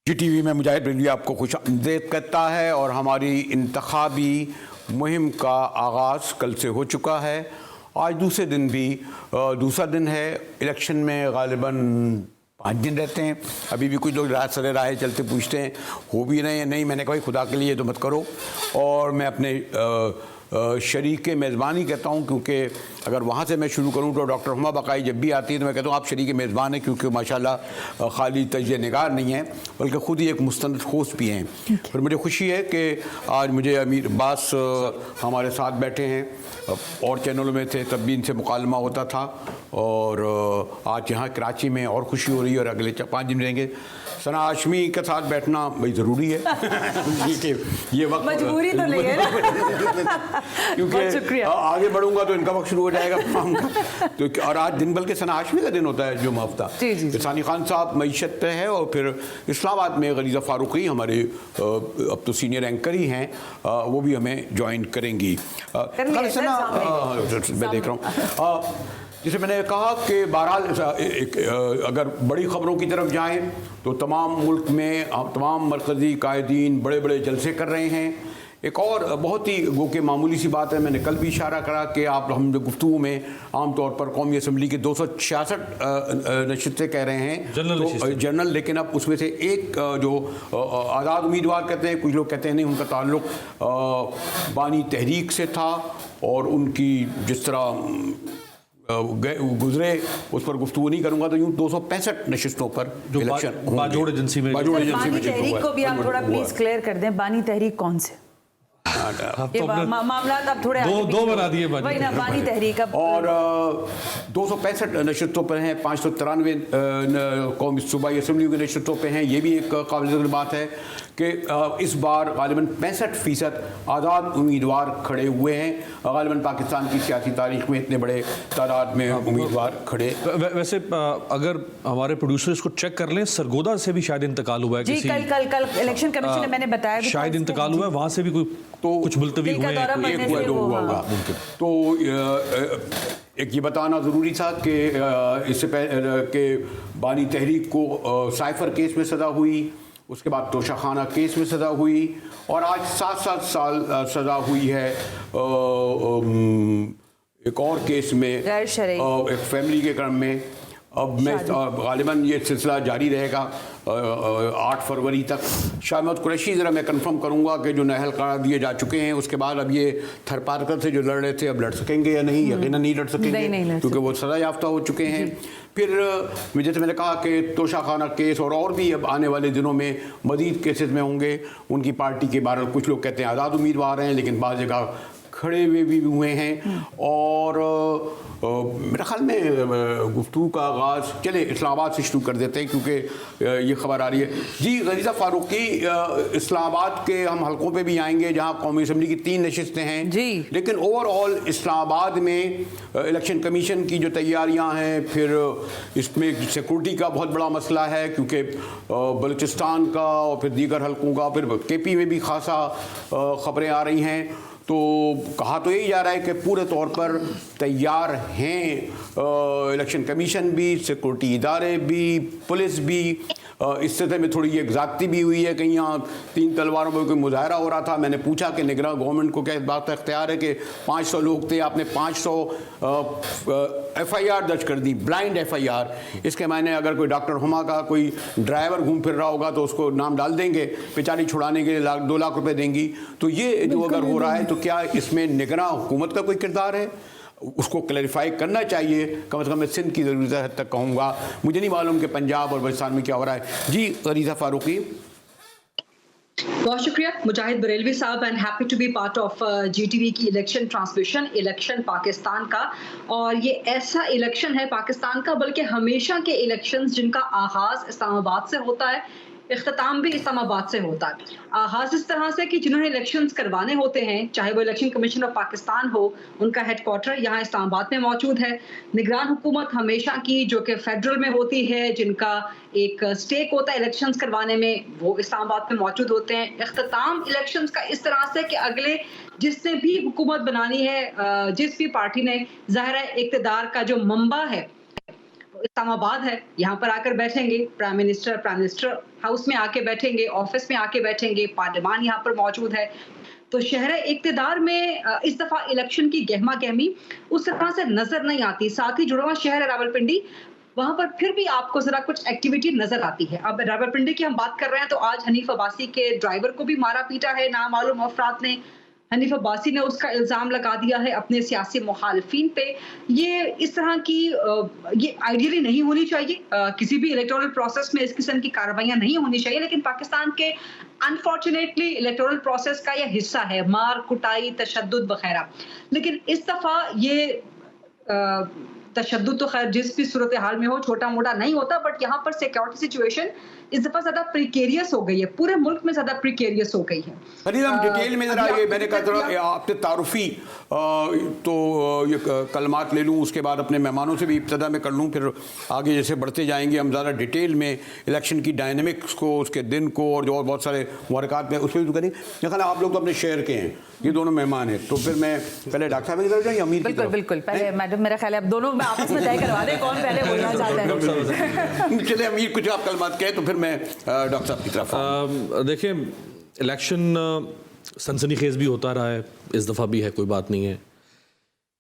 GTV में मुजाहिद बरेलवी आपको खुश आमदीद कहता है और हमारी इंतखाबी मुहिम का आगाज़ कल से हो चुका है। आज दूसरा दिन है। इलेक्शन में गालिबन 5 दिन रहते हैं। अभी भी कुछ लोग रात सरे राह चलते पूछते हैं हो भी रहे हैं नहीं। मैंने कहा भाई खुदा के लिए तो मत करो। और मैं अपने शरीक मेज़बानी कहता हूँ, क्योंकि अगर वहाँ से मैं शुरू करूँ तो डॉक्टर हुमा बकाई जब भी आती है तो मैं कहता हूँ आप शरीक मेज़बान हैं, क्योंकि माशाल्लाह खाली तजिए निगार नहीं है बल्कि ख़ुद ही एक मुस्तनद होस्ट भी हैं। और मुझे खुशी है कि आज मुझे अमीर अब्बास हमारे साथ बैठे हैं। और चैनलों में थे तब भी इनसे मुकालमा होता था और आज यहाँ कराची में और खुशी हो रही है और अगले 5 दिन रहेंगे। सना हाशमी के साथ बैठना भाई ज़रूरी है ये वक्त मजबूरी तो नहीं है ना क्योंकि आगे बढ़ूंगा तो इनका वक्त शुरू हो जाएगा तो और आज दिन बल्कि सना हाशमी का दिन होता है जुम्मा हफ्ता। सानी खान साहब मईशत पे है और फिर इस्लामाबाद में गलीज़ा फारूकी हमारे अब तो सीनियर एंकर ही हैं, वो भी हमें ज्वाइन करेंगी। मैं देख रहा हूँ जैसे मैंने कहा कि बहरहाल अगर बड़ी ख़बरों की तरफ जाएं तो तमाम मुल्क में तमाम मरकज़ी कायदीन बड़े बड़े जलसे कर रहे हैं। एक और बहुत ही गो के मामूली सी बात है, मैंने कल भी इशारा करा कि हम गुफ्तगू में आम तौर पर कौमी असम्बली के 266 नशिस्तें कह रहे हैं जनरल, लेकिन अब उसमें से एक जो आज़ाद उम्मीदवार कहते हैं, कुछ लोग कहते हैं नहीं उनका ताल्लुक बानी तहरीक से था और उनकी जिस तरह गुजरे उस पर गुफ्तगू नहीं करूंगा। तो यूँ 265 नशिस्तों पर जो इलेक्शन बाजोड़ एजेंसी में तहरीक को भी आप थोड़ा प्लीज क्लियर कर दें। बानी तहरीक कौन से मामला अब थोड़े दो बना दिए वही ना बानी तहरीक अब। और 265 नशिस्तों पर हैं, 593 कौमी सूबाई असम्बली की नशिस्तों पर हैं। ये भी एक काबिल बात है कि इस बार गालिबन 65% आज़ाद उम्मीदवार खड़े हुए हैं। गालिबन पाकिस्तान की सियासी तारीख में इतने बड़े तादाद में उम्मीदवार खड़े। वैसे अगर हमारे प्रोड्यूसर इसको चेक कर लें, सरगोदा से भी शायद इंतकाल हुआ है जी, कल इलेक्शन कमीशन ने मैंने बताया शायद इंतकाल हुआ है, वहाँ से भी कोई तो कुछ मुलतवी हुए होगा। तो एक ये बताना ज़रूरी था कि इससे पहले कि बानी तहरीक को साइफर केस में सज़ा हुई, उसके बाद तोशाखाना केस में सज़ा हुई और आज 7 साल सज़ा हुई है एक और केस में एक फैमिली के क्रम में। अब मैं गालिबन ये सिलसिला जारी रहेगा 8 फरवरी तक। शाहमद कुरैशी ज़रा मैं कंफर्म करूंगा कि जो नहल करार दिए जा चुके हैं उसके बाद अब ये थरपारकर से जो लड़ रहे थे अब लड़ सकेंगे या नहीं, यकीनन नहीं लड़ सकेंगे क्योंकि वो सज़ा याफ्ता हो चुके हैं। फिर जैसे मैंने कहा कि तोशाखाना केस और भी अब आने वाले दिनों में मज़ीद केसेस में होंगे। उनकी पार्टी के बारे में कुछ लोग कहते हैं आज़ाद उम्मीदवार हैं, लेकिन बाज़ जगह खड़े हुए भी हुए हैं। और मेरे ख्याल में गुफ्तगू का आगाज़ चले इस्लामाबाद से शुरू कर देते हैं क्योंकि ये खबर आ रही है। जी गलीज़ा फारूकी, इस्लामाबाद के हम हलकों पे भी आएंगे जहां कौमी असम्बली की 3 नशिस्तें हैं जी, लेकिन ओवरऑल इस्लामाबाद में इलेक्शन कमीशन की जो तैयारियां हैं, फिर इसमें सिक्योरिटी का बहुत बड़ा मसला है क्योंकि बलूचिस्तान का और फिर दीगर हलकों का, फिर KP में भी खासा खबरें आ रही हैं। तो कहा तो यही जा रहा है कि पूरे तौर पर तैयार हैं इलेक्शन कमीशन भी, सिक्योरिटी इदारे भी, पुलिस भी। इस सतह में थोड़ी ये ज़्यादती भी हुई है। कहीं यहाँ 3 तलवारों पर कोई मुजाहरा हो रहा था। मैंने पूछा कि निगरान गवर्नमेंट को क्या इस बात का इख्तियार है कि 500 लोग थे, आपने 500 FIR दर्ज कर दी, ब्लाइंड FIR। इसके मायने अगर कोई डॉक्टर हुमा का कोई ड्राइवर घूम फिर रहा होगा तो उसको नाम डाल देंगे, बेचारी छुड़ाने के लिए 2 लाख रुपए देंगी। तो ये जो अगर हो रहा है तो क्या इसमें निगरान हुकूमत का कोई किरदार है? उसको क्लैरिफाई करना चाहिए। कम से कम मैं सिंध की ज़रूरत हद तक कहूँगा, मुझे नहीं मालूम कि पंजाब और बलूचिस्तान में क्या हो रहा है। जी गलीज़ा फारूकी। बहुत शुक्रिया मुजाहिद बरेलवी साहब and happy to be part of GTV की इलेक्शन ट्रांसमिशन। इलेक्शन पाकिस्तान का, और ये ऐसा इलेक्शन है पाकिस्तान का, बल्कि हमेशा के इलेक्शंस जिनका आगाज़ इस्लामाबाद से होता है, इख्तिताम भी इस्लामाबाद से होता है। आगाज़ इस तरह से कि जिन्होंने इलेक्शंस करवाने होते हैं, चाहे वो इलेक्शन कमीशन ऑफ पाकिस्तान हो, उनका हेडक्वार्टर यहाँ इस्लामाबाद में मौजूद है। निगरान हुकूमत हमेशा की जो कि फेडरल में होती है, जिनका एक स्टेक होता है इलेक्शंस करवाने में, वो इस्लामाबाद में मौजूद होते हैं। इख्तिताम इलेक्शंस का इस तरह से कि अगले जिसने भी हुकूमत बनानी है, जिस भी पार्टी ने, ज़ाहिर है इक़्तिदार का जो मंबा है इस्लामाबाद है, यहाँ पर आकर बैठेंगे, प्राइम मिनिस्टर हाउस में आके बैठेंगे, ऑफिस में आके बैठेंगे, पार्लियामान यहाँ पर मौजूद है। तो शहर इक़्तिदार में इस दफा इलेक्शन की गहमा गहमी उस तरह से नजर नहीं आती। साथ ही जुड़वा शहर है रावलपिंडी, वहां पर फिर भी आपको जरा कुछ एक्टिविटी नजर आती है। अब रावलपिंडी की हम बात कर रहे हैं तो आज हनीफ अब्बासी के ड्राइवर को भी मारा पीटा है नामालूम अफराद ने। हनीफ अब्बासी ने उसका इल्जाम लगा दिया है अपने सियासी मुखालिफिन पे। ये इस तरह की ये आइडियली नहीं होनी चाहिए, किसी भी इलेक्टोरल प्रोसेस में इस किस्म की कार्रवाइयां नहीं होनी चाहिए, लेकिन पाकिस्तान के अनफॉर्चुनेटली इलेक्टोरल प्रोसेस का यह हिस्सा है, मार कुटाई तशद्दुद वगैरह। लेकिन इस दफा ये तशद्दुद तो खैर जिस भी सूरत हाल में हो छोटा मोटा नहीं होता, बट यहाँ पर सिक्योरिटी सिचुएशन इस दफा ज्यादा प्रिकेरियस हो गई है, पूरे मुल्क में ज्यादा प्रिकेरियस हो गई है। हम डिटेल में जरा ये मैंने कहा थोड़ा आपसे तारुफी तो ये कलमात ले लूँ, उसके बाद अपने मेहमानों से भी इब्तदा में कर लूँ, फिर आगे जैसे बढ़ते जाएंगे हम ज़्यादा डिटेल में इलेक्शन की डायनेमिक्स को, उसके दिन को और जो और बहुत सारे वारकात में उस पर भी करेंगे। देखा आप लोग तो अपने शहर के हैं, ये दोनों मेहमान हैं, तो फिर मैं पहले डॉक्टर साहब की तरफ जाऊँ या अमीर की तरफ? बिल्कुल पहले मैडम, मेरा ख्याल है अब दोनों में आपस में तय करवा दें कौन पहले बोलना चाहता है। चले अमीर कुछ आप कलमात कहें तो फिर मैं डॉक्टर साहब की तरफ। देखिए, इलेक्शन सनसनीखेज भी होता रहा है, इस दफ़ा भी है, कोई बात नहीं है।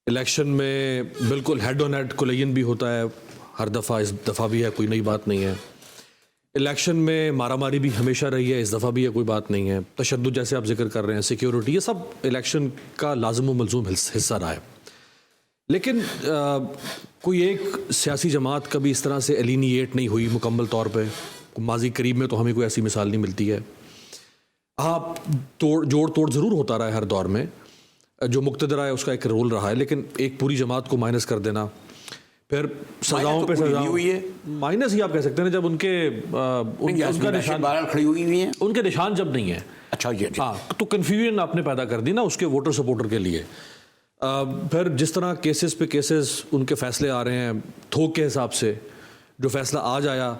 इलेक्शन में बिल्कुल हेड ऑन हेड कोलिजन भी होता है हर दफ़ा, इस दफ़ा भी है, कोई नई बात नहीं है। इलेक्शन में मारामारी भी हमेशा रही है, इस दफ़ा भी है, कोई बात नहीं है। तशद्दुद जैसे आप जिक्र कर रहे हैं, सिक्योरिटी, ये सब इलेक्शन का लाज़िम व मलज़ूम हिस्सा रहा है। लेकिन कोई एक सियासी जमात कभी इस तरह से एलिनिएट नहीं हुई मुकम्मल तौर पे। माजी करीब में तो हमें कोई ऐसी मिसाल नहीं मिलती है। हाँ, जोड़ तोड़ ज़रूर होता रहा है हर दौर में, जो मुक़्तदर है उसका एक रोल रहा है, लेकिन एक पूरी जमात को माइनस कर देना, फिर सजाओं पे सजा हुई है, माइनस ही आप कह सकते हैं जब उनका निशान खड़ी हुई नहीं है, उनके निशान जब नहीं है। अच्छा जी, हाँ, तो कन्फ्यूजन आपने पैदा कर दी ना उसके वोटर सपोर्टर के लिए। फिर जिस तरह केसेस पे केसेस उनके फैसले आ रहे हैं थोक के हिसाब से, जो फैसला आज आया,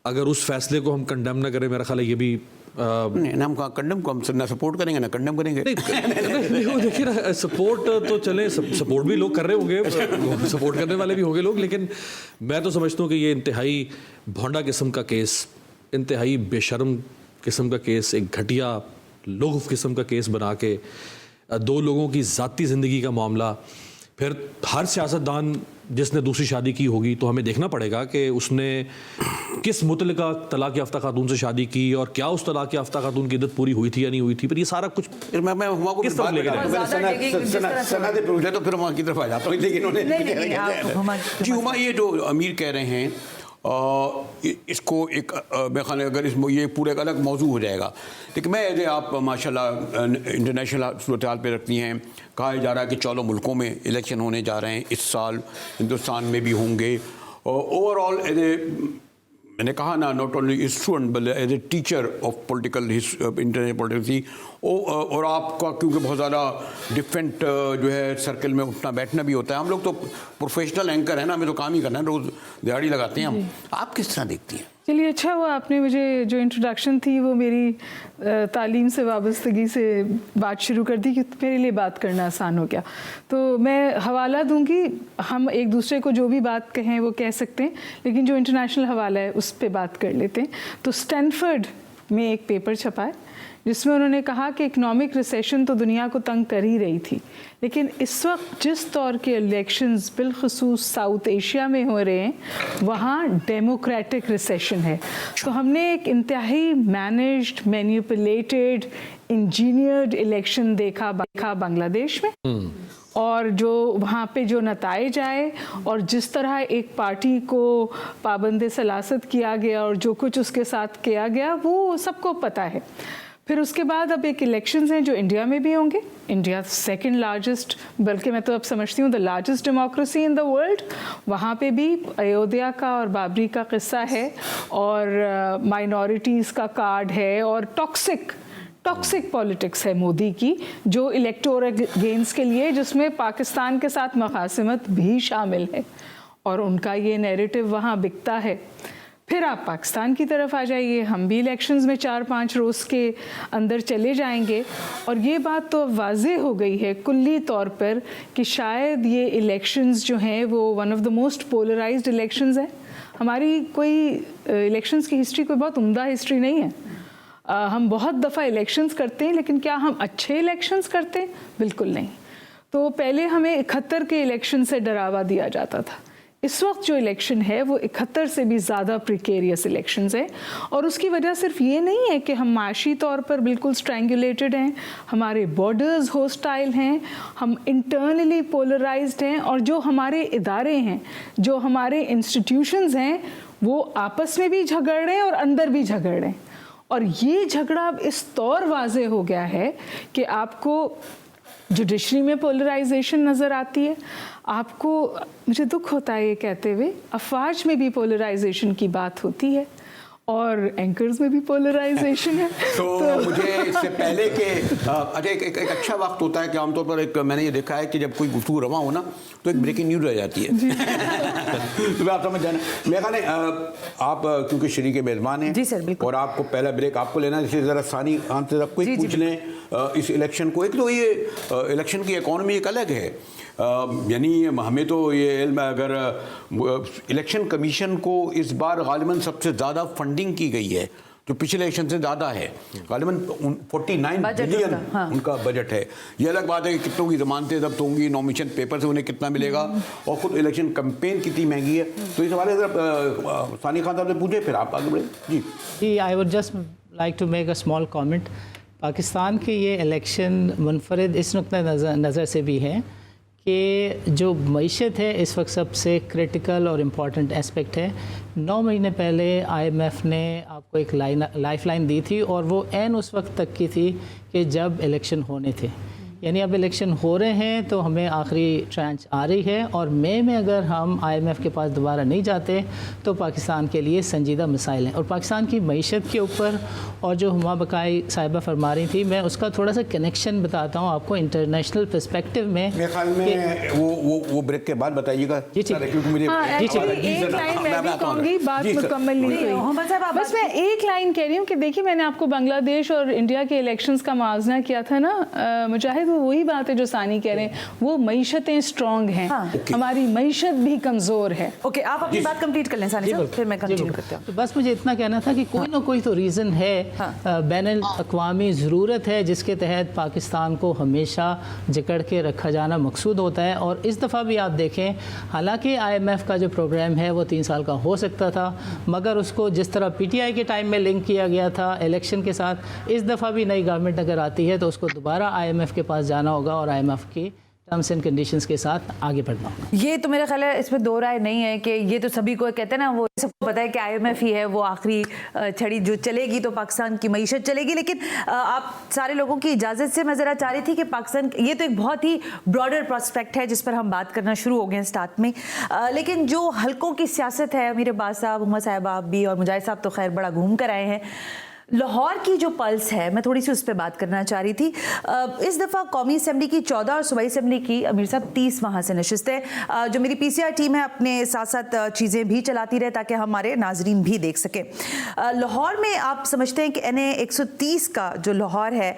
अगर उस फैसले को हम कंडेम ना करें, मेरा ख्याल है ये भी नहीं ना, हम कंडेम को हम ना सपोर्ट करेंगे ना कंडेम करेंगे। नहीं, देखिए ना, सपोर्ट तो चले, सपोर्ट भी लोग कर रहे होंगे, सपोर्ट करने वाले भी होंगे लोग, लेकिन मैं तो समझता हूँ कि ये इंतहाई भोंडा किस्म का केस, इंतहाई बेशर्म किस्म का केस, एक घटिया लोग किस्म का केस बना के दो लोगों की ज़ाती ज़िंदगी का मामला। फिर हर सियासतदान जिसने दूसरी शादी की होगी तो हमें देखना पड़ेगा कि उसने किस मुतलका तलाक याफ्ता खातून से शादी की और क्या उस तलाक याफ्ता खातून की इद्दत पूरी हुई थी या नहीं हुई थी। फिर ये सारा कुछ मैं हुआ को किस तरह लेके सनद पूछे तो फिर वहाँ की तरफ आ जाता हूँ, लेकिन जी हुमा ये जो अमीर कह रहे हैं इसको एक मैं ख्याल अगर इस ये पूरे एक अलग मौजू हो जाएगा, लेकिन मैं यदि आप माशाल्लाह इंटरनेशनल सूरत हाल पे रखती हैं, कहा जा रहा है कि 14 मुल्कों में इलेक्शन होने जा रहे हैं इस साल, हिंदुस्तान में भी होंगे। ओवरऑल मैंने कहा ना, not only student but as a teacher of political international politics, और आपका क्योंकि बहुत ज़्यादा डिफरेंट जो है सर्कल में उठना बैठना भी होता है। हम लोग तो प्रोफेशनल एंकर हैं ना, हमें तो काम ही करना है, रोज़ दिहाड़ी लगाते हैं हम। आप किस तरह देखती हैं? चलिए, अच्छा हुआ आपने मुझे जो इंट्रोडक्शन थी वो मेरी तालीम से वाबस्तगी से बात शुरू कर दी कि मेरे लिए बात करना आसान हो गया। तो मैं हवाला दूंगी, हम एक दूसरे को जो भी बात कहें वो कह सकते हैं, लेकिन जो इंटरनेशनल हवाला है उस पर बात कर लेते हैं। तो स्टैनफोर्ड में एक पेपर छपा है जिसमें उन्होंने कहा कि इकोनॉमिक रिसेशन तो दुनिया को तंग कर ही रही थी, लेकिन इस वक्त जिस तौर के इलेक्शंस बिलखुसूस साउथ एशिया में हो रहे हैं वहाँ डेमोक्रेटिक रिसेशन है। तो हमने एक इंतहाई मैनेज्ड, मैनिपुलेटेड, इंजीनियर्ड इलेक्शन देखा बांग्लादेश में, और जो वहाँ पे जो नताइज आए और जिस तरह एक पार्टी को पाबंद सलासत किया गया और जो कुछ उसके साथ किया गया वो सबको पता है। फिर उसके बाद अब एक इलेक्शंस हैं जो इंडिया में भी होंगे। इंडिया सेकंड लार्जेस्ट, बल्कि मैं तो अब समझती हूँ the largest democracy in the world. वहाँ पे भी अयोध्या का और बाबरी का किस्सा है और माइनॉरिटीज़ का कार्ड है और टॉक्सिक पॉलिटिक्स है मोदी की, जो इलेक्टोरल गेन्स के लिए, जिसमें पाकिस्तान के साथ मखासिमत भी शामिल है और उनका ये नैरेटिव वहाँ बिकता है। फिर आप पाकिस्तान की तरफ आ जाइए, हम भी इलेक्शंस में 4-5 रोज़ के अंदर चले जाएंगे। और ये बात तो अब वाज़े हो गई है कुल्ली तौर पर कि शायद ये इलेक्शंस जो हैं वो one of the most polarised elections हैं। हमारी कोई इलेक्शंस की हिस्ट्री कोई बहुत उम्दा हिस्ट्री नहीं है। हम बहुत दफ़ा इलेक्शंस करते हैं, लेकिन क्या हम अच्छे इलेक्शंस करते हैं? बिल्कुल नहीं। तो पहले हमें 71 के इलेक्शन से डरावा दिया जाता था। इस वक्त जो इलेक्शन है वो 71 से भी ज़्यादा प्रिकेरियस इलेक्शंस है। और उसकी वजह सिर्फ ये नहीं है कि हम माशी तौर पर बिल्कुल स्ट्रैंगुलेटेड हैं, हमारे बॉर्डर्स होस्टाइल हैं, हम इंटरनली पोलराइज्ड हैं, और जो हमारे इदारे हैं, जो हमारे इंस्टीट्यूशंस हैं, वो आपस में भी झगड़ रहे हैं और अंदर भी झगड़ रहे हैं। और ये झगड़ा अब इस तौर वाज़े हो गया है कि आपको जुडिशरी में पोलराइजेशन नज़र आती है, आपको, मुझे दुख होता है ये कहते हुए, अफवाज में भी पोलराइजेशन की बात होती है और एंकर्स में भी पोलराइजेशन है। तो मुझे इससे पहले के अच्छा एक अच्छा वक्त होता है कि आमतौर पर एक मैंने ये देखा है कि जब कोई गुफ्तगू रवा हो ना तो एक ब्रेकिंग न्यूज़ रह जाती है। तो आप समझ जाना। मेरे ख्याल है आप क्योंकि शरीक मेज़बान हैं जी सर, बिल्कुल। और आपको पहला ब्रेक आपको लेना है, इसलिए ज़रा सानी खान से सब कुछ पूछ लें इस इलेक्शन को। एक तो ये इलेक्शन की इकॉनमी एक अलग है, यानी हमें तो ये इल्म है, अगर इलेक्शन कमीशन को इस बार गालिबन सबसे ज़्यादा फंडिंग की गई है जो पिछले इलेक्शन से ज़्यादा है, गालिबन 49 बिलियन उनका बजट है। ये अलग बात है कि कितनों की ज़मानतें जब्त होंगी, नॉमिनेशन पेपर से उन्हें कितना मिलेगा, और खुद इलेक्शन कैंपेन कितनी महंगी है। तो इस हवाले से सानी खान साहब से पूछे, फिर आप आगे बढ़े। जी, I would just like to make a small comment. Pakistan के ये इलेक्शन मुनफरिद इस नुक्ता नज़र से भी है कि जो मईशत है इस वक्त सबसे क्रिटिकल और इम्पॉर्टेंट एस्पेक्ट है। 9 महीने पहले IMF ने आपको एक लाइफ लाइन दी थी, और वो ऐन उस वक्त तक की थी कि जब इलेक्शन होने थे। यानी अब इलेक्शन हो रहे हैं तो हमें आखिरी ट्रांच आ रही है, और मई में अगर हम IMF के पास दोबारा नहीं जाते तो पाकिस्तान के लिए संजीदा मसाइल हैं। और पाकिस्तान की मईशत के ऊपर, और जो हुमा बकाई साहिबा फरमा रही थी, मैं उसका थोड़ा सा कनेक्शन बताता हूँ आपको इंटरनेशनल पर्सपेक्टिव में। मेरे ख्याल में वो ब्रेक के बाद बताइएगा। एक लाइन मैं भी कहूँगी, बात मुकम्मल नहीं हुई, बस मैं एक लाइन कह रही हूँ कि देखिए, मैंने आपको बांग्लादेश और इंडिया के इलेक्शंस का मुआवजा किया था ना मुजाहिद, वही बात है जो सानी कह रहे हैं, वो मईशतें स्ट्रॉन्ग हैं, हमारी मईशत भी कमज़ोर है। ओके, आप अपनी बात कंप्लीट कर लें सानी साहब, फिर मैं कंटिन्यू करती हूँ। तो बस मुझे इतना कहना था कि कोई ना कोई तो रीज़न है, बैनुल अक़वामी ज़रूरत है जिसके तहत पाकिस्तान को हमेशा जकड़ के रखा जाना मकसूद होता है। और इस दफ़ा भी आप देखें, हालांकि IMF का जो प्रोग्राम है वो 3 साल का हो सकता था, मगर उसको जिस तरह PTI के टाइम में लिंक किया गया था इलेक्शन के साथ, इस दफ़ा भी नई गवर्नमेंट अगर आती है तो उसको दोबारा IMF के पास जाना होगा और IMF की टर्म्स एंड कंडीशंस के साथ आगे बढ़ना होगा। ये तो मेरा ख्याल है इसमें दो राय नहीं है कि ये तो सभी को कहते हैं ना, वो सबको पता है कि IMF ही है वो आखिरी छड़ी जो चलेगी तो पाकिस्तान की मईशत चलेगी। लेकिन आप सारे लोगों की इजाज़त से मैं ज़रा चाह रही थी कि पाकिस्तान, ये तो एक बहुत ही ब्रॉडर प्रोस्पेक्ट है जिस पर हम बात करना शुरू हो गए हैं स्टार्ट में, लेकिन जो हल्कों की सियासत है, अमीर अब्बास साहब, उमा साहब आप भी, और मुजाहिद साहब तो खैर बड़ा घूम कर आए हैं। लाहौर की जो पल्स है, मैं थोड़ी सी उस पर बात करना चाह रही थी। इस दफ़ा कौमी असम्बली की 14 और सूबाई असम्बली की अमीर साहब 30 वहाँ से नशिस्तें, जो मेरी PCR टीम है अपने साथ साथ चीज़ें भी चलाती रहे ताकि हमारे नाजरीन भी देख सकें। लाहौर में आप समझते हैं कि NA 130 का जो लाहौर है,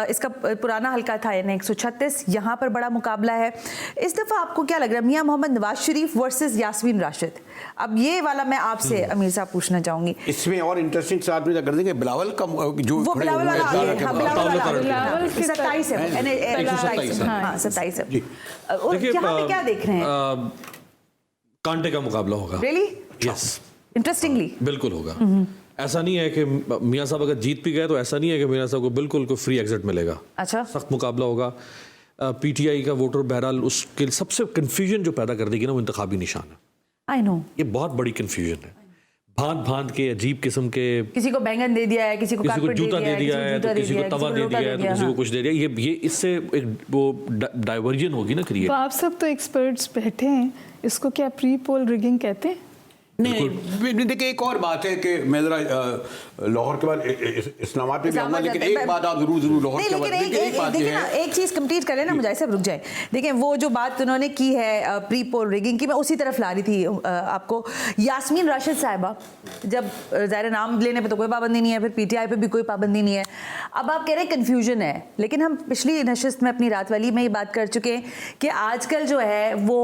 इसका पुराना हल्का था NA 136, यहाँ पर बड़ा मुकाबला है। इस दफ़ा आपको क्या लग रहा है, मियाँ मोहम्मद नवाज शरीफ वर्सेस यास्मीन राशिद? अब ये वाला मैं आपसे अमीर साहब पूछना चाहूँगी। इसमें और इंटरेस्टिंग साथ में कर देंगे बिलावल का जो वो बिलावल वाला आ गया, हाँ, बिलावल वाला 27 है, 27 है। और यहाँ पे क्या देख रहे हैं? कांटे का मुकाबला होगा। रियली? यस, इंटरेस्टिंगली बिल्कुल होगा। ऐसा नहीं है कि मियाँ साहब अगर जीत भी गए तो ऐसा नहीं है कि मियाँ साहब को बिल्कुल कोई फ्री एग्जिट मिलेगा। अच्छा, सख्त मुकाबला होगा। PTI का वोटर बहरहाल उसके सबसे कंफ्यूजन जो पैदा कर देगी ना, वो इंतखाबी निशान है। आई नो, ये बहुत बड़ी कंफ्यूजन है, भांत के अजीब किस्म के, किसी को बैंगन दे दिया है, किसी को जूता दे दिया है, तो किसी को तवा दे दिया है, तो किसी को कुछ दे दिया। ये इससे एक वो डाइवर्जन होगी ना क्रिएट। तो आप सब तो एक्सपर्ट्स बैठे हैं, इसको क्या प्री पोल रिगिंग कहते हैं? नहीं, देखिए एक और बात है कि मैं जरा लाहौर के बाद इस्लामाबाद पे भी आऊंगा, लेकिन एक बात आप जरूर लाहौर के बाद एक बात देखिए है, ना, एक चीज कंप्लीट कर लेना, मुझे रुक जाए। देखिए वो जो बात उन्होंने की है प्री पोल रिगिंग की, मैं उसी तरफ ला रही थी आपको। यास्मीन राशिद साहिबा, जब ज़ाहिर नाम लेने पे तो कोई पाबंदी नहीं है, फिर पीटीआई पे भी कोई पाबंदी नहीं है। अब आप कह रहे हैं कन्फ्यूजन है, लेकिन हम पिछली नशिस्त में अपनी रात वाली में ये बात कर चुके हैं कि आजकल जो है वो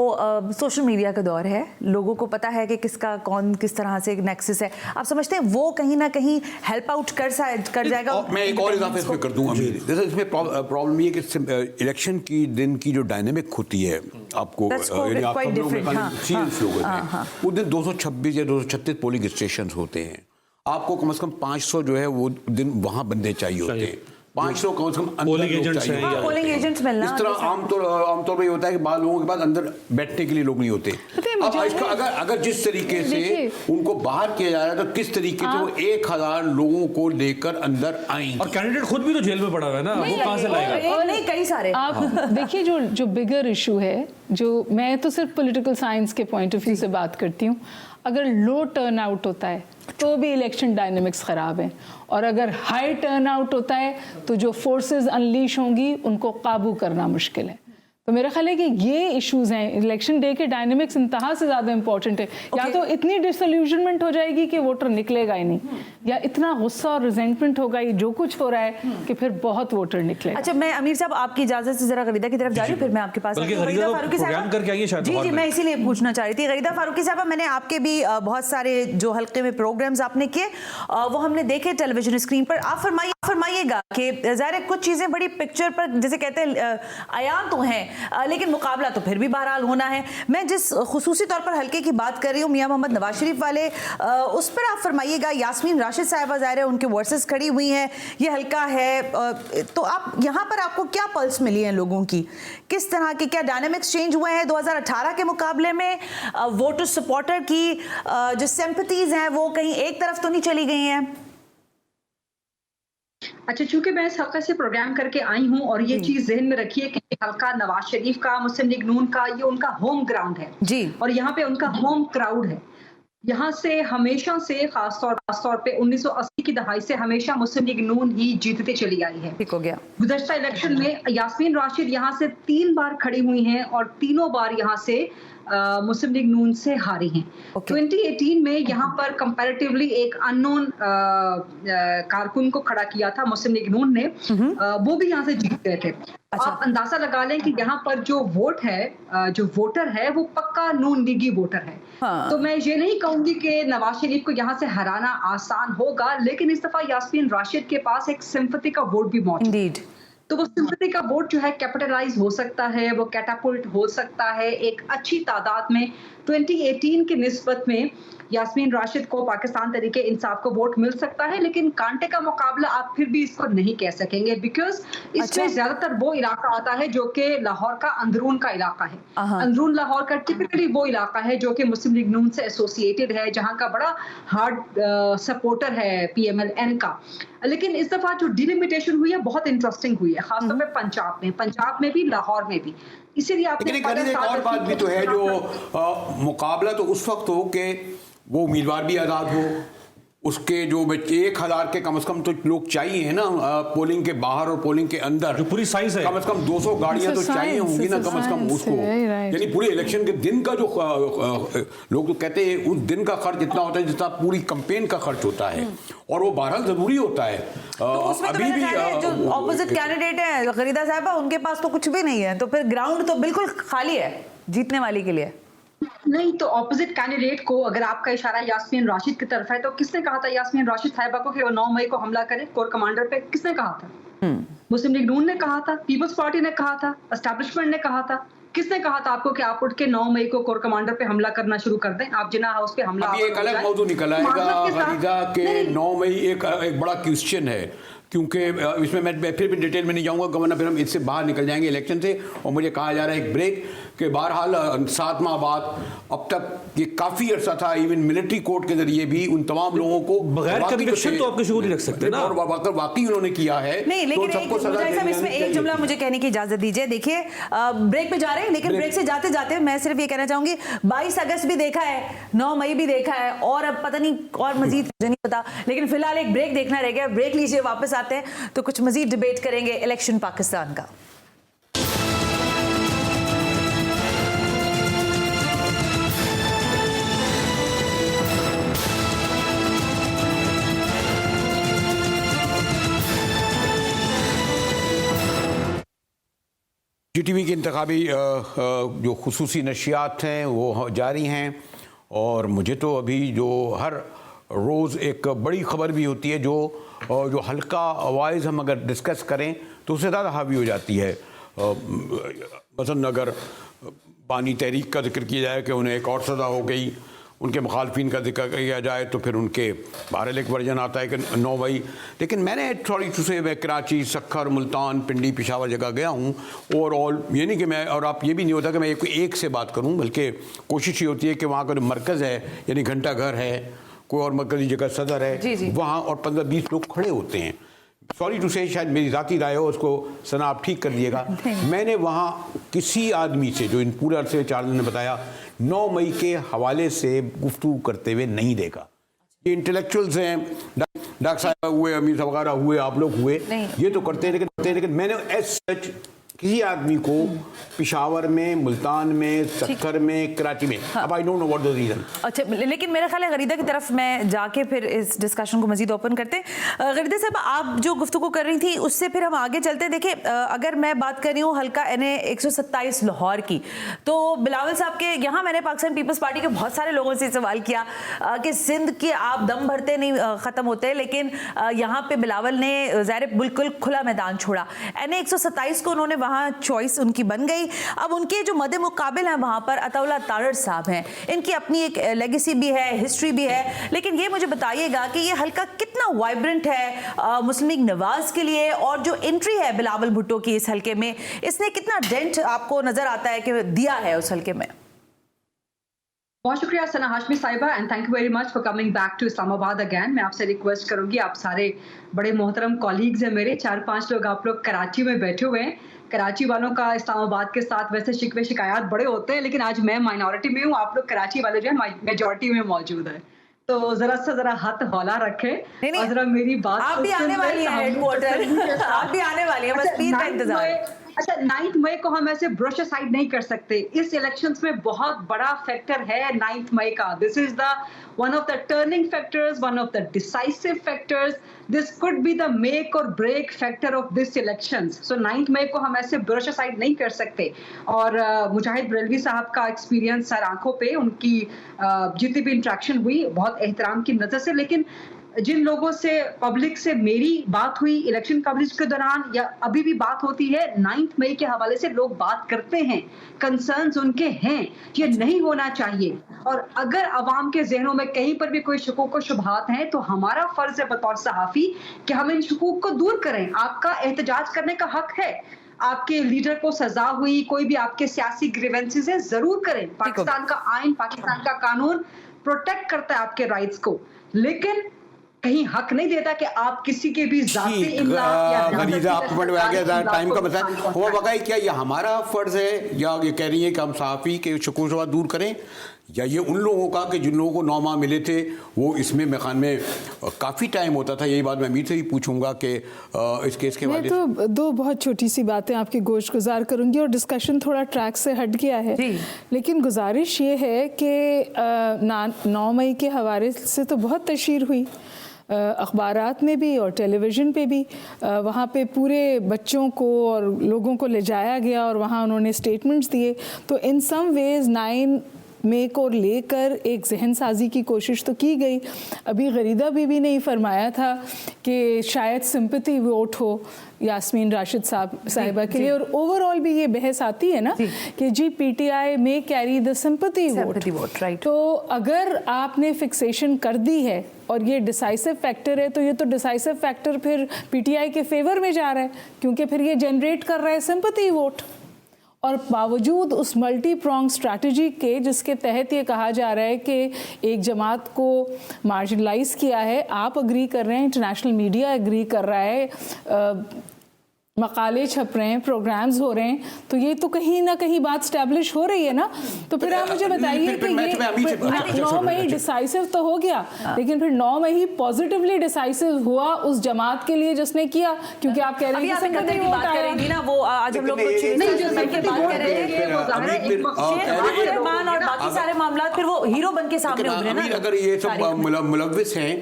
सोशल मीडिया का दौर है, लोगों को पता है कि किसका कौन किस तरह से नेक्सस है। आप समझते हैं वो कहीं ना कहीं हेल्प आउट कर जाएगा? मैं एक और इजाफा इसमें कर दूं अमीर, जैसे इसमें प्रॉब्लम ये कि इलेक्शन की दिन की जो डायनेमिक होती है, आपको यानी आप सब लोग सीरियस लोग हैं, वो दिन 226 या 236 पोलिंग स्टेशन होते हैं, आपको कम से कम 500 जो है वो दिन वहाँ बंदे चाहिए होते हैं, 500 कम से कम पोलिंग एजेंट्स हैं, पोलिंग एजेंट्स मिलना। इस तरह आमतौर पर ये होता है कि बाद लोगों के पास अंदर बैठने के लिए लोग नहीं होते। अब इसका अगर जिस तरीके से उनको बाहर किया जा रहा है, तो किस तरीके से वो 1000 लोगों को लेकर अंदर आएंगे? और कैंडिडेट खुद भी तो जेल में पड़ा हुआ है ना, वो कहाँ से लाएगा? नहीं, कई सारे आप देखिए जो बिगर इशू है, जो मैं तो सिर्फ पॉलिटिकल साइंस के पॉइंट ऑफ व्यू से बात करती हूँ, अगर लो टर्न आउट होता है तो भी इलेक्शन डायनेमिक्स ख़राब हैं, और अगर हाई टर्न आउट होता है तो जो फोर्सेस अनलीश होंगी उनको काबू करना मुश्किल है। तो मेरा ख्याल है कि ये इश्यूज हैं, इलेक्शन डे के डायनेमिक्स इंतहा से ज़्यादा इंपॉर्टेंट है। या तो इतनी डिसल्यूजनमेंट हो जाएगी कि वोटर निकलेगा ही नहीं, या इतना गुस्सा और रिजेंटमेंट होगा ये जो कुछ हो रहा है कि फिर बहुत वोटर निकलेगा। अच्छा, मैं अमीर साहब आपकी इजाजत से जरा गरीदा की तरफ जा रही हूँ, फिर मैं आपके पास गरीदा फारूकी साहब। जी, मैं इसीलिए पूछना चाह रही थी। गरीदा फारूकी साहब, मैंने आपके भी बहुत सारे जो हल्के में प्रोग्राम्स आपने किए वो हमने देखे टेलीविजन स्क्रीन पर। आप फरमाइएगा कि ज़ाहिर है कुछ चीज़ें बड़ी पिक्चर पर जैसे कहते हैं आयाम तो हैं, लेकिन मुकाबला तो फिर भी बहरहाल होना है। मैं जिस खुसूसी तौर पर हल्के की बात कर रही हूँ, मियां मोहम्मद नवाज शरीफ वाले, उस पर आप फरमाइएगा। यास्मीन राशिद साहिबा ज़ाहिर है उनके वर्सेस खड़ी हुई हैं, ये हल्का है, तो आप यहाँ पर आपको क्या पल्स मिली है लोगों की, किस तरह के क्या डायनामिक्स चेंज हुए हैं 2018 के मुकाबले में? वोटर सपोर्टर की जो सिंपैथीज हैं वो कहीं एक तरफ तो नहीं चली गई हैं? अच्छा, चूंकि मैं इस हल्का से प्रोग्राम करके आई हूं और ये चीज जहन में रखिए कि हल्का नवाज शरीफ का, मुस्लिम लीग नून का, ये उनका होम ग्राउंड है जी, और यहाँ पे उनका होम क्राउड है। यहाँ से हमेशा से खासतौर पे 1980 की दहाई से हमेशा मुस्लिम लीग नून ही जीतते चली आई है। ठीक हो गया। गुज़श्ता इलेक्शन में यास्मीन राशिद यहाँ से 3 बार खड़ी हुई हैं और तीनों बार यहाँ से मुस्लिम लीग नून से हारी हैं। 2018 में यहाँ पर कंपैरेटिवली एक अननोन कारकुन को खड़ा किया था मुस्लिम लीग नून ने, वो भी यहाँ से जीत गए थे। अच्छा। आप अंदाजा लगा लें कि यहाँ पर जो वोट है, जो वोटर है वो पक्का नून लीगी वोटर है। हाँ। तो मैं ये नहीं कहूंगी कि नवाज शरीफ को यहाँ से हराना आसान होगा, लेकिन इस दफा यास्मीन राशिद के पास एक सिंपैथी का वोट भी मौजूद है, तो वो सिंपैथी का वोट जो है कैपिटलाइज हो सकता है, वो कैटापुल्ट हो सकता है एक अच्छी तादाद में। 2018 की निस्बत में यास्मीन राशिद को पाकिस्तान तरीके इंसाफ को वोट मिल सकता है, लेकिन कांटे का मुकाबला आप फिर भी इसको नहीं कह सकेंगे, बिकॉज इसमें ज्यादातर वो इलाका आता है जो कि लाहौर का अंदरून का इलाका है। अंदरून लाहौर का टिपिकली वो इलाका है जो कि मुस्लिम लीग नून से एसोसिएटेड है, जहां का बड़ा हार्ड सपोर्टर है PMLN का। लेकिन इस दफा जो डिलिमिटेशन हुई है बहुत इंटरेस्टिंग हुई है, खासतौर पर पंजाब में भी, लाहौर में भी। इसीलिए आपने एक और बात भी तो है, जो मुकाबला तो उस वक्त हो कि वो उम्मीदवार भी आज़ाद हो, उसके जो 1000 के कम से कम तो लोग चाहिए है ना, पोलिंग के बाहर और पोलिंग के अंदर जो पूरी साइंस है, कम से कम 200 गाड़ियां तो चाहिए होंगी ना कम से कम उसको, यानी पूरे इलेक्शन के दिन का जो लोग तो कहते हैं उस दिन का खर्च इतना होता है जितना पूरी कैंपेन का खर्च होता है, और वो बहरहाल जरूरी होता है। तो अभी भी जो ऑपोजिट कैंडिडेट है गरीदा साहिबा, उनके पास तो कुछ भी नहीं है, तो फिर ग्राउंड तो बिल्कुल खाली है जीतने वाली के लिए। नहीं, तो ऑपोजिट कैंडिडेट को, अगर आपका इशारा यास्मीन राशिद की तरफ है, तो किसने कहा था यास्मीन राशिद साहिबा को कि वो 9 मई को हमला करे कोर कमांडर पे? किसने कहा था? मुस्लिम लीग नून ने कहा था, पीपल्स पार्टी ने कहा था, एस्टैब्लिशमेंट ने कहा था। किसने कहा था आपको कि आप उठ के 9 मई को कोर कमांडर पे हमला करना शुरू कर दें? आप जिन्ना हाउस पे हमला, अभी एक अलग मौजूद निकल आएगा कि 9 मई एक बड़ा क्वेश्चन है, क्योंकि इसमें मैं फिर भी डिटेल में नहीं जाऊंगा वरना फिर हम इससे बाहर निकल जाएंगे इलेक्शन से, और मुझे कहा जा रहा है एक ब्रेक। कि बहरहाल 7 माह बाद अब तक ये काफ़ी अर्सा था, इवन मिलिट्री कोर्ट के जरिए भी उन तमाम लोगों को बगैर कन्विक्शन तो आप किसी को नहीं रख सकते ना, और वाकई उन्होंने किया है। नहीं, लेकिन इसमें एक जुमला मुझे कहने की इजाजत दीजिए। देखिए ब्रेक पे जा रहे हैं, लेकिन ब्रेक से जाते जाते मैं सिर्फ ये कहना चाहूंगी 22 अगस्त भी देखा है, 9 मई भी देखा है, और अब पता नहीं और मजीद मुझे नहीं पता, लेकिन फिलहाल एक ब्रेक देखना रह गया। ब्रेक लीजिए, वापस आते हैं तो कुछ मजीद डिबेट करेंगे इलेक्शन पाकिस्तान का। GTV की इंतखाबी जो खुसूसी नशियात हैं वो जारी हैं, और मुझे तो अभी जो हर रोज़ एक बड़ी ख़बर भी होती है जो हल्का वाइज हम अगर डिस्कस करें तो उससे ज़्यादा हावी हो जाती है। मसलन अगर बानी तहरीक का जिक्र किया जाए कि उन्हें एक और सज़ा हो गई, उनके मुखालफिन का जिक्र किया जाए तो फिर उनके बहरहाल एक वर्जन आता है कि 9 मई। लेकिन मैंने थोड़ी से मैं कराची, सक्खर, मुल्तान, पिंडी, पेशावर जगह गया हूँ। ओवरऑल ये नहीं कि मैं, और आप ये भी नहीं होता कि मैं एक से बात करूँ, बल्कि कोशिश ये होती है कि वहाँ का जो मरकज़ है यानी घंटा घर है, कोई और मरकज़ी जगह सदर है, वहाँ और 15-20 लोग खड़े होते हैं। सॉरी टू से, शायद मेरी ज़ाती राय हो, उसको सना आप ठीक कर दिएगा। मैंने वहाँ किसी आदमी से, जो इन पूरे अरसे में 4 दिन ने बताया, 9 मई के हवाले से गुफ्तगू करते हुए नहीं देखा। ये इंटेलेक्चुअल्स हैं, डॉक्टर साहब हुए, अमीर साहब वगैरह हुए, आप लोग हुए, ये तो करते हैं, लेकिन मैंने एज सच किसी आदमी को पेशावर में, मुल्तान में, सक्खर में, कराची में, अब I don't know what the reason. अच्छा, लेकिन मेरा ख्याल है गरीदा की तरफ मैं जाके फिर इस डिस्कशन को मजीद ओपन करते हैं। गरीदा साहब, आप जो गुफ्तगू कर रही थी उससे फिर हम आगे चलते हैं। देखिए, अगर मैं बात कर रही हूँ हल्का NA 127 लाहौर की, तो बिलावल साहब के यहाँ मैंने पाकिस्तान पीपल्स पार्टी के बहुत सारे लोगों से सवाल किया कि सिंध के आप दम भरते नहीं ख़त्म होते, लेकिन यहाँ पे बिलावल ने ज़ाहिर बिल्कुल खुला मैदान छोड़ा। NA 127 को उन्होंने वहाँ चॉइस उनकी बन गई। अब उनके जो मदे मुकाबिल हैं वहाँ पर अताउल्लाह तारड़ साहब हैं, इनकी अपनी एक लेगेसी भी है, हिस्ट्री भी है, लेकिन ये मुझे बताइएगा कि ये हल्का कितना वाइब्रेंट है मुस्लिम लीग नवाज के लिए, और जो एंट्री है बिलावल भुट्टो की इस हल्के में, इसने कितना डेंट आपको नजर आता है कि दिया है उस हल्के में? बहुत शुक्रिया सना हाशमी साहिबा, and thank you very much for coming back to Islamabad again. मैं आपसे रिक्वेस्ट करूंगी, आप सारे बड़े मोहतरम कॉलीग्स हैं मेरे, 4-5 लोग आप लोग कराची में बैठे हुए हैं। कराची वालों का इस्लामाबाद के साथ वैसे शिकवे शिकायत बड़े होते हैं, लेकिन आज मैं माइनॉरिटी में हूँ, आप लोग कराची वाले जो है मेजॉरिटी में मौजूद है, तो जरा हाथ हौला रखे और जरा मेरी बात। आप भी आने वाली हैं हेडक्वार्टर, आप भी आने वाली हैं, बस पीर का इंतजार। अच्छा, 9 मई को हम ऐसे ब्रश असाइड नहीं कर सकते। इस इलेक्शंस में बहुत बड़ा फैक्टर है 9 मई का। This is the one of the turning factors, one of the decisive factors. This could be the make or break factor of this elections. So 9 मई को हम ऐसे ब्रश असाइड नहीं कर सकते। और मुजाहिद बरेलवी साहब का एक्सपीरियंस सर आंखों पे, उनकी जितनी भी इंट्रैक्शन हुई बहुत एहतराम की नजर से, लेकिन जिन लोगों से पब्लिक से मेरी बात हुई इलेक्शन कवरेज के दौरान या अभी भी बात होती है, 9 मई के हवाले से लोग बात करते हैं, कंसर्न्स उनके हैं, ये नहीं होना चाहिए। और अगर अवाम के जहनों में कहीं पर भी कोई शकूक व शुबहात हैं, तो हमारा फर्ज है बतौर सहाफ़ी कि हम इन शकूक को दूर करें। आपका एहतजाज करने का हक है, आपके लीडर को सजा हुई, कोई भी आपके सियासी ग्रीवेंसेस है, जरूर करें। पाकिस्तान का आइन, पाकिस्तान का कानून प्रोटेक्ट करता है आपके राइट्स को, लेकिन कहीं हक नहीं देता कि आप किसी के भी जाती गरीजा आप पॉइंट में आ गया, टाइम का बताया हुआ बकाई। क्या ये हमारा फर्ज है, या ये कह रही है कि हम सहाफ़ी के शकूक शुबहात दूर करें, या ये उन लोगों का कि जिन लोगों को 9 माह मिले थे वो इसमें मेखान में काफ़ी टाइम होता था? यही बात मैं अमीर से भी पूछूंगा कि इस केस के बारे में। मैं तो 2 बहुत छोटी सी बातें आपकी गोश गुजार करूंगी, और डिस्कशन थोड़ा ट्रैक से हट गया है, लेकिन गुजारिश ये है कि 9 मई के हवाले से तो बहुत तशहीर हुई अखबारात में भी और टेलीविज़न पे भी। वहाँ पे पूरे बच्चों को और लोगों को ले जाया गया और वहाँ उन्होंने स्टेटमेंट्स दिए। तो इन सम वेज़ 9 मई को लेकर एक जहन साजी की कोशिश तो की गई। अभी गरीदा बीबी ने ही फरमाया था कि शायद सिंपैथी वोट हो यास्मीन राशिद साहिबा के लिए, और ओवरऑल भी ये बहस आती है ना कि जी PTI में carry the sympathy vote, right. तो अगर आपने फिक्सेशन कर दी है और ये डिसाइसिव फैक्टर है, तो ये तो डिसाइसिव फैक्टर फिर PTI के फेवर में जा रहा है, क्योंकि फिर ये जनरेट कर रहा है सिंपैथी वोट। और बावजूद उस मल्टी प्रोंग स्ट्रैटेजी के जिसके तहत ये कहा जा रहा है कि एक जमात को मार्जिनलाइज किया है, आप अग्री कर रहे हैं, इंटरनेशनल मीडिया अग्री कर रहा है, मकाले छप रहे हैं, प्रोग्राम्स हो रहे हैं, तो ये तो कहीं ना कहीं बात स्टैब्लिश हो रही है ना। तो फिर आप मुझे बताइए कि ये 9 मई डिसाइसिव तो हो गया, लेकिन फिर 9 मई पॉजिटिवली डिसाइसिव हुआ उस जमात के लिए जिसने किया, क्योंकि आप कह रहे हैं कि संगठन की बात करेंगी ना, वो आज हम लोग कुछ बात कर रहे थे रहमान और बाकी सारे मामला, फिर वो हीरो बन के सामने उभरे ना। अगर ये सब मुलव्विस हैं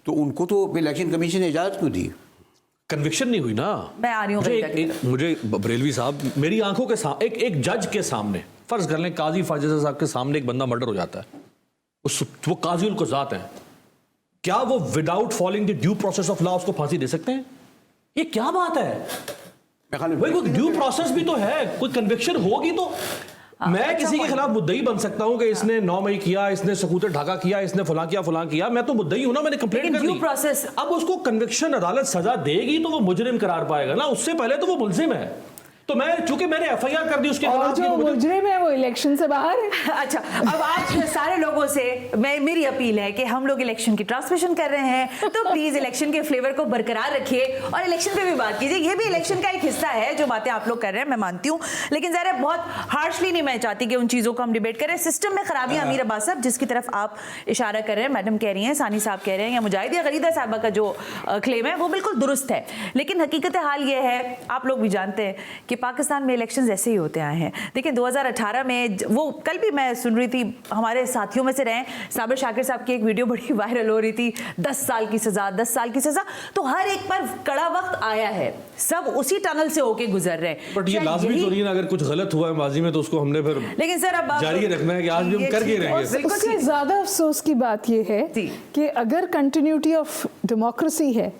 तो उनको तो इलेक्शन कमीशन ने इजाजत क्यों दी? कन्विक्शन नहीं हुई ना। मैं आ रही हूँ। मुझे बरेलवी साहब, मेरी आंखों के सामने एक जज के सामने, फर्ज कर लें काजी फाजिल साहब के सामने एक बंदा मर्डर हो जाता है, वो काजी उनको जात है, क्या वो without following the due process of law उसको फांसी दे सकते हैं? ये क्या बात है भाई? कोई ड्यू प्रोसेस भी तो है, कोई कन्विक्शन होगी तो मैं किसी के खिलाफ मुद्दई बन सकता हूं कि इसने 9 मई किया, इसने सकूते ढाका किया, इसने फलां किया, मैं तो मुद्दई हूं ना, मैंने कंप्लेंट कर दी। ड्यू प्रोसेस, अब उसको कन्विक्शन अदालत सजा देगी तो वो मुजरिम करार पाएगा ना, उससे पहले तो वो मुलजिम है। तो मैं चूंकि मैंने एफआईआर कर दी उसके खिलाफ, जो मुजरिम है वो इलेक्शन से बाहर है। अच्छा, अब आज सारे लोगों से मेरी अपील है कि हम लोग इलेक्शन की ट्रांसमिशन कर रहे हैं, तो प्लीज इलेक्शन के फ्लेवर को बरकरार रखिए और इलेक्शन पे भी बात कीजिए। ये भी इलेक्शन का एक हिस्सा है, जो बातें आप लोग कर रहे हैं, मैं मानती हूँ, लेकिन जरा बहुत हार्शली नहीं मैं चाहती कि उन चीजों को हम डिबेट करें। सिस्टम में खराबियां, अमीर अब्बास साहब जिसकी तरफ आप इशारा कर रहे हैं, मैडम कह रही हैं, सानी साहब कह रहे हैं, या मुजाहिद या गरीदा साहबा का जो क्लेम है वो बिल्कुल दुरुस्त है, लेकिन हकीकत हाल ये है, आप लोग भी जानते हैं कि पाकिस्तान में इलेक्शन ऐसे ही होते आए हैं। देखिए 2018 में वो, कल भी मैं सुन रही थी, हमारे साथियों में से रहे साबिर शाकिर साहब की एक वीडियो बड़ी वायरल हो रही थी, 10 साल की सजा, 10 साल की सजा। तो हर एक पर कड़ा वक्त आया है, सब उसी टनल से होके गुजर रहे हैं। बट ये लाजमी तो नहीं ना, अगर कुछ गलत हुआ है माजी में तो उसको हमने फिर, लेकिन सर अब जारी रखना है कि आज भी हम करके रहेंगे। उससे ज्यादा अफसोस की बात ये है कि अगर कंटिन्यूटी ऑफ डेमोक्रेसी है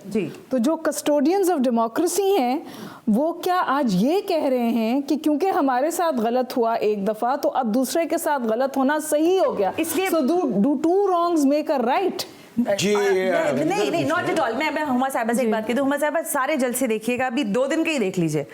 तो जो कस्टोडियंस ऑफ डेमोक्रेसी हैं वो क्या आज ये कह रहे हैं कि क्योंकि हमारे साथ गलत हुआ एक दफा तो अब दूसरे के साथ गलत होना सही हो गया, इसलिए so do two wrongs make a right? जी नहीं, नॉट एट ऑल। मैं हुमा साहिबा से एक बात की दूं। हुमा साहिबा, सारे जलसे देखिएगा, अभी 2 दिन के ही देख लीजिए,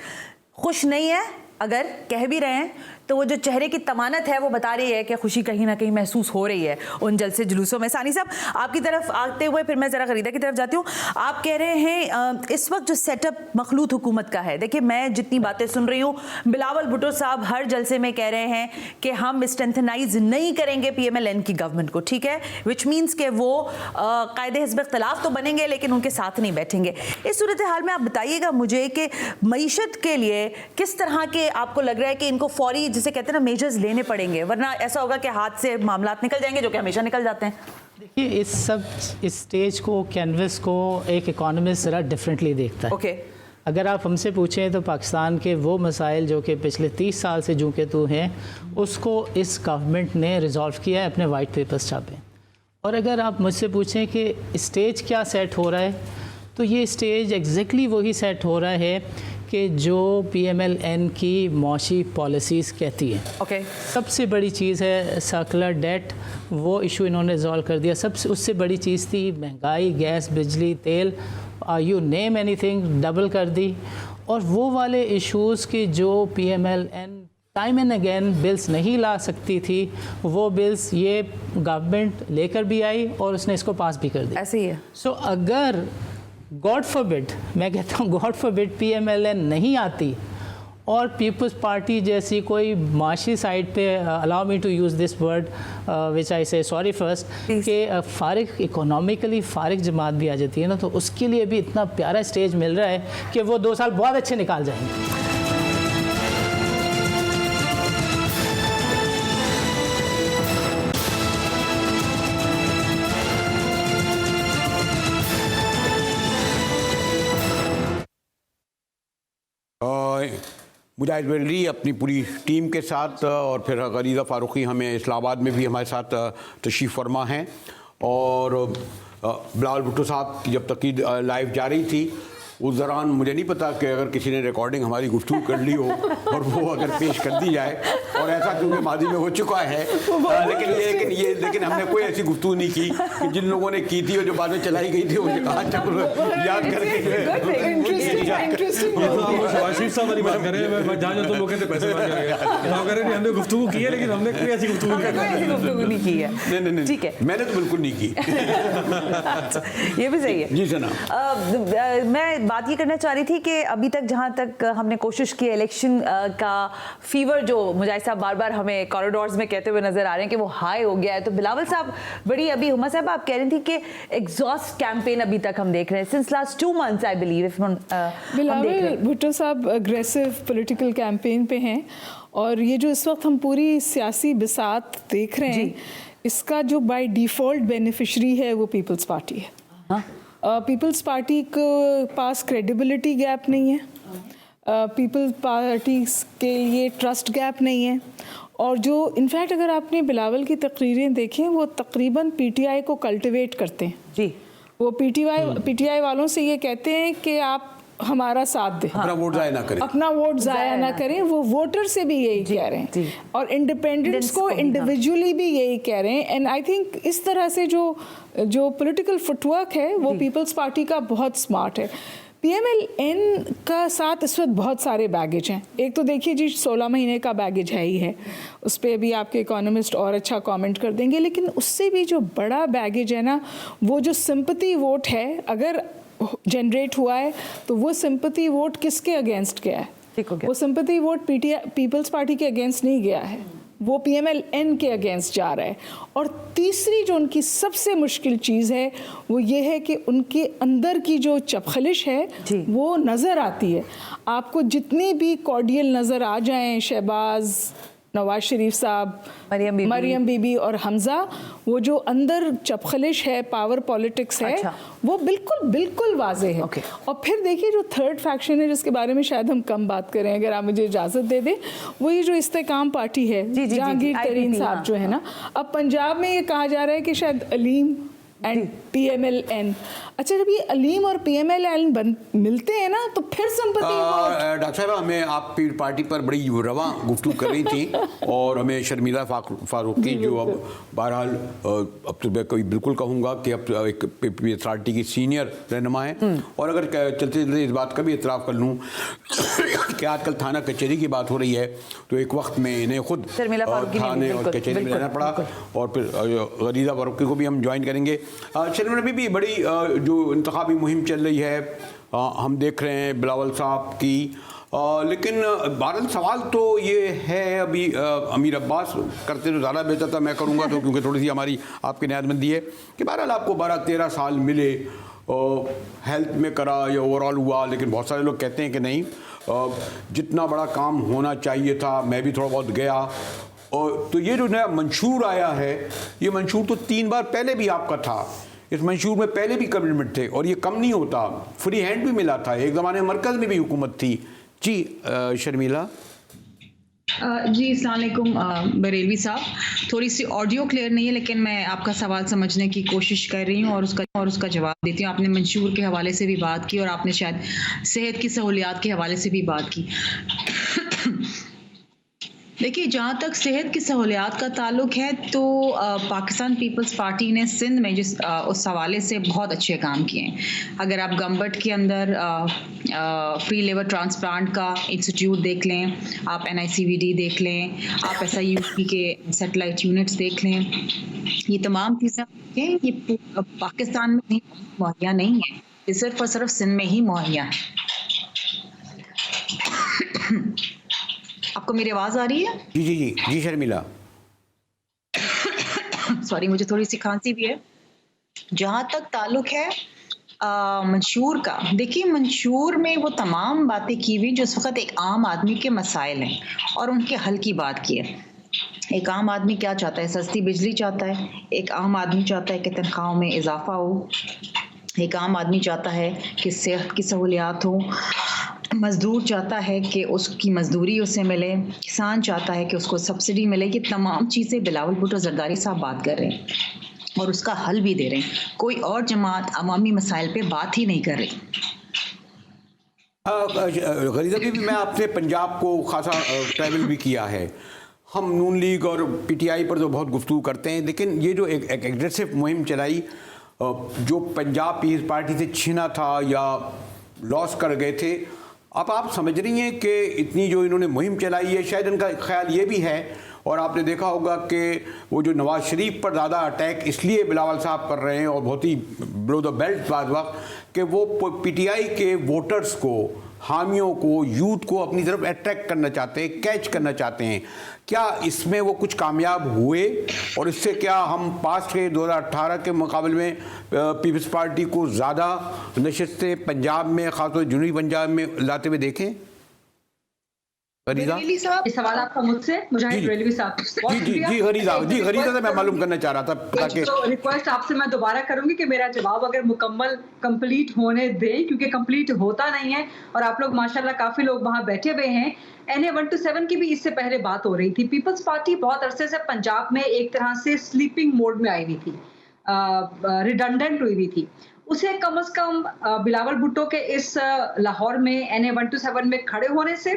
खुश नहीं है, अगर कह भी रहे हैं तो वो जो चेहरे की तमानत है वो बता रही है कि खुशी कहीं ना कहीं महसूस हो रही है उन जलसे जुलूसों में। सानी साहब, आपकी तरफ आते हुए फिर मैं ज़रा गरीदा की तरफ जाती हूँ। आप कह रहे हैं इस वक्त जो सेटअप मखलूत हुकूमत का है, देखिए मैं जितनी बातें सुन रही हूँ, बिलावल भुट्टो साहब हर जलसे में कह रहे हैं कि हम स्ट्रेंथनाइज नहीं करेंगे PMLN की गवर्नमेंट को, ठीक है, विच मीन्स के वो कायदे हिज़्ब इख्तिलाफ तो बनेंगे लेकिन उनके साथ नहीं बैठेंगे। इस सूरत हाल में आप बताइएगा मुझे कि मईशत के लिए किस तरह के आपको लग रहा है कि इनको फौरी, जिसे कहते हैं ना, मेजर्स लेने पड़ेंगे, वरना ऐसा होगा कि हाथ से मामलात निकल जाएंगे, जो कि हमेशा निकल जाते हैं। देखिए इस स्टेज को, कैनवस को एक इकोनॉमिस्ट ज़रा डिफरेंटली देखता है। ओके, अगर आप हमसे पूछें तो पाकिस्तान के वो मसाइल जो कि पिछले 30 साल से जूं के तू हैं, उसको इस गवर्नमेंट ने रिजॉल्व किया है, अपने वाइट पेपर्स छापे। और अगर आप मुझसे पूछें कि स्टेज क्या सेट हो रहा है, तो ये स्टेज एग्जैक्टली वही सेट हो रहा है कि जो PMLN की मौशी पॉलिसीज़ कहती हैं। ओके, सबसे बड़ी चीज़ है सर्कुलर डेट, वो इशू इन्होंने रिजॉल्व कर दिया। सबसे उससे बड़ी चीज़ थी महंगाई, गैस, बिजली, तेल, यू नेम एनीथिंग, डबल कर दी। और वो वाले इश्यूज़ की जो PMLN time and again bills नहीं ला सकती थी, वो बिल्स ये गवर्नमेंट लेकर भी आई और उसने इसको पास भी कर दिया। ऐसे ही है। सो अगर गॉड फॉरबिड, मैं कहता हूँ गॉड फॉरबिड, PMLN नहीं आती और पीपल्स पार्टी जैसी कोई माशी साइड पे, allow me to use this word which I say sorry first, कि फारिग, इकोनॉमिकली फारिग जमात भी आ जाती है ना, तो उसके लिए भी इतना प्यारा स्टेज मिल रहा है कि वो 2 साल बहुत अच्छे निकाल जाएंगे। मुजाहिद बरेलवी अपनी पूरी टीम के साथ, और फिर गरीदा फारूकी हमें इस्लामाबाद में भी हमारे साथ तशरीफ़ फरमा हैं, और बिलावल भुट्टो साहब की जब तक की लाइव जा रही थी उस दौरान मुझे नहीं पता कि अगर किसी ने रिकॉर्डिंग हमारी गुफ्तगू कर ली हो और वो अगर पेश कर दी जाए, और ऐसा क्योंकि माजी में हो चुका है, लेकिन लेकिन हमने कोई ऐसी गुफ्तगू नहीं की कि जिन लोगों ने की थी और जो बाद में चलाई गई थी उन्हें कहा याद करके इंटरेस्टिंग आशीष साहब वाली बात कर रहे हैं। मैं जहाँ तो लोग कहते पैसे मांग रहे हैं, हमने गुफ्तगू की है लेकिन हमने कोई ऐसी गुफ्तगू नहीं की है। नहीं, ठीक है, मैंने तो बिल्कुल नहीं की। अच्छा, ये भी सही है जी जनाब। मैं बात ये करना चाह रही थी कि अभी तक जहाँ तक हमने कोशिश की इलेक्शन का फीवर जो मुजाहिद साहब बार बार हमें कॉरिडोर्स में कहते हुए नजर आ रहे हैं कि वो हाई हो गया है, तो बिलावल साहब बड़ी अभी हुमा साहब आप कह रही थी कि एग्जॉस्ट कैंपेन अभी तक हम देख रहे हैं since last 2 months I believe Bilawal Bhutto साहब अग्रेसिव पॉलिटिकल कैंपेन पे हैं और ये जो इस वक्त हम पूरी सियासी बिसात देख रहे हैं इसका जो बाय डिफ़ॉल्ट बेनिफिशरी है वो पीपल्स पार्टी है। पीपल्स पार्टी के पास क्रेडिबिलिटी गैप नहीं है, पीपल्स पार्टी के लिए ट्रस्ट गैप नहीं है और जो इनफैक्ट अगर आपने बिलावल की तकरीरें देखें वो तकरीबन पीटीआई को कल्टिवेट करते हैं जी। वो पीटीआई वालों से ये कहते हैं कि आप हमारा साथ दें, अपना वोट ज़ाया ना करें, अपना वोट ज़ाया ना करें। वो वोटर से भी यही कह रहे हैं और इंडिपेंडेंट्स को इंडिविजुअली भी यही कह रहे हैं। एंड आई थिंक इस तरह से जो पॉलिटिकल फुटवर्क है वो पीपल्स पार्टी का बहुत स्मार्ट है। पीएमएलएन का साथ इस वक्त बहुत सारे बैगेज हैं। एक तो देखिए जी 16 महीने का बैगेज है ही है, उस पर भी आपके इकोनॉमिस्ट और अच्छा कमेंट कर देंगे, लेकिन उससे भी जो बड़ा बैगेज है ना वो जो सिंपैथी वोट है, अगर जनरेट हुआ है तो वो सिंपैथी वोट किसके अगेंस्ट गया है? वो सिंपैथी वोट पीपल्स पार्टी के अगेंस्ट नहीं गया है, वो पीएमएलएन के अगेंस्ट जा रहा है। और तीसरी जो उनकी सबसे मुश्किल चीज़ है वो ये है कि उनके अंदर की जो चपखलिश है वो नज़र आती है। आपको जितनी भी कॉर्डियल नज़र आ जाएं, शहबाज, नवाज शरीफ साहब, मरियम बीबी और हमज़ा, वो जो अंदर चपखलिश है, पावर पॉलिटिक्स है, वो बिल्कुल बिल्कुल वाजे है। और फिर देखिए जो थर्ड फैक्शन है जिसके बारे में शायद हम कम बात करें, अगर आप मुझे इजाज़त दे दें, वो ये जो इस्तेकाम पार्टी है, जहांगीर तरीन साहब जो है ना, अब पंजाब में ये कहा जा रहा है कि शायद अलीम एंड पीएमएलएन, अच्छा जब ये अलीम और पीएमएलएन मिलते हैं ना तो फिर संपत्ति डॉक्टर साहब हमें आप पार्टी पर बड़ी रवां गुफ्तगू कर रही थी और हमें शर्मिला फारूकी जो अब बहरहाल अब तो मैं कोई बिल्कुल कहूँगा कि अब एक पीपल्स पार्टी की सीनियर रहनुमा है और अगर चलते चलते इस बात का भी इतराफ़ कर लूँ कि आजकल थाना कचहरी की बात हो रही है तो एक वक्त में इन्हें खुद थाने और कचहरी में रहना पड़ा और फिर गरीज़ा फारूकी को भी हम ज्वाइन करेंगे। शर्मिला अभी भी बड़ी जो इंतखाबी मुहिम चल रही है हम देख रहे हैं बिलावल साहब की, लेकिन बहरहाल सवाल तो ये है अभी अमीर अब्बास करते तो ज़्यादा बेहतर था, मैं करूँगा तो क्योंकि थोड़ी सी हमारी आपकी न्यायबंदी है कि बहरहाल आपको 12-13 साल मिले, हेल्थ में करा या ओवरऑल हुआ, लेकिन बहुत सारे लोग कहते हैं कि नहीं जितना बड़ा काम होना चाहिए था मैं भी थोड़ा बहुत गया। और तो ये जो नया मंशूर आया है, ये मंशूर तो 3 बार पहले भी आपका था, इस मंशूर में पहले भी कमिटमेंट थे और ये कम नहीं होता, फ्री हैंड भी मिला था, एक ज़माने में मरकज़ में भी हुकूमत थी। जी शर्मिला। जी अस्सलाम वालेकुम बरेलवी साहब, थोड़ी सी ऑडियो क्लियर नहीं है लेकिन मैं आपका सवाल समझने की कोशिश कर रही हूँ और उसका जवाब देती हूँ। आपने मंशूर के हवाले से भी बात की और आपने शायद सेहत की सहूलियात के हवाले से भी बात की। देखिए जहाँ तक सेहत की सहूलियात का ताल्लुक है तो पाकिस्तान पीपल्स पार्टी ने सिंध में जिस उस हवाले से बहुत अच्छे काम किए हैं। अगर आप गम्बट के अंदर फ्री लिवर ट्रांसप्लांट का इंस्टीट्यूट देख लें, आप NICVD देख लें, आप SIUP के सैटेलाइट यूनिट्स देख लें, ये तमाम चीज़ें ये पाकिस्तान में नहीं मुहैया नहीं है, ये सिर्फ और सिर्फ सिंध में ही मुहैया है। आपको मेरी आवाज़ आ रही है? जी जी जी जी शर्मिला। सॉरी मुझे थोड़ी सी खांसी भी है। जहाँ तक ताल्लुक है मंशूर का, देखिए मंशूर में वो तमाम बातें की हुई जो इस वक्त एक आम आदमी के मसाइल हैं और उनके हल की बात की है। एक आम आदमी क्या चाहता है? सस्ती बिजली चाहता है, एक आम आदमी चाहता है कि तनख्वाहों में इजाफा हो, एक आम आदमी चाहता है कि सेहत की सहूलियात हो, मज़दूर चाहता है कि उसकी मज़दूरी उसे मिले, किसान चाहता है कि उसको सब्सिडी मिले। ये तमाम चीज़ें बिलावल भुट्टो ज़रदारी साहब बात कर रहे हैं और उसका हल भी दे रहे हैं। कोई और जमात अवामी मसाइल पे बात ही नहीं कर रही। गरीज़ा भी मैं आपने पंजाब को खासा ट्रैवल भी किया है, हम नून लीग और पीटीआई पर तो बहुत गुफ्तगू करते हैं, लेकिन ये जो एक एग्रेसिव मुहिम चलाई जो पंजाब पीपल्स पार्टी से छीना था या लॉस कर गए थे, अब आप समझ रही हैं कि इतनी जो इन्होंने मुहिम चलाई है, शायद इनका ख्याल ये भी है, और आपने देखा होगा कि वो जो नवाज शरीफ पर ज़्यादा अटैक इसलिए बिलावल साहब कर रहे हैं और बहुत ही बिलो द बेल्ट बाद वक्त, कि वो पीटीआई के वोटर्स को, हामियों को, यूथ को अपनी तरफ अट्रैक्ट करना चाहते हैं, कैच करना चाहते हैं। क्या इसमें वो कुछ कामयाब हुए, और इससे क्या हम पास्ट के 2018 के मुकाबले में पीपल्स पार्टी को ज़्यादा नशिस्तें पंजाब में, खासतौर जनूबी पंजाब में लाते हुए देखें? गरीदा, ये सवाल आपका मुझसे मुजाहिद रेलवी साहब। जी गरीदा से मैं मालूम करना चाह रहा था ताकि तो रिक्वेस्ट आपसे मैं दोबारा करूंगी कि मेरा जवाब अगर मुकम्मल कंप्लीट होने दें, क्योंकि कंप्लीट होता नहीं है और आप लोग माशाल्लाह काफी लोग वहां बैठे हुए हैं। NA 127 की भी इससे पहले बात हो रही थी। पीपल्स पार्टी बहुत अरसे से पंजाब में एक तरह से स्लीपिंग मोड में आई हुई थी, रिडंडेंट हुई हुई थी। उसे कम से कम बिलावल भुट्टो के इस लाहौर में NA 127 में खड़े होने से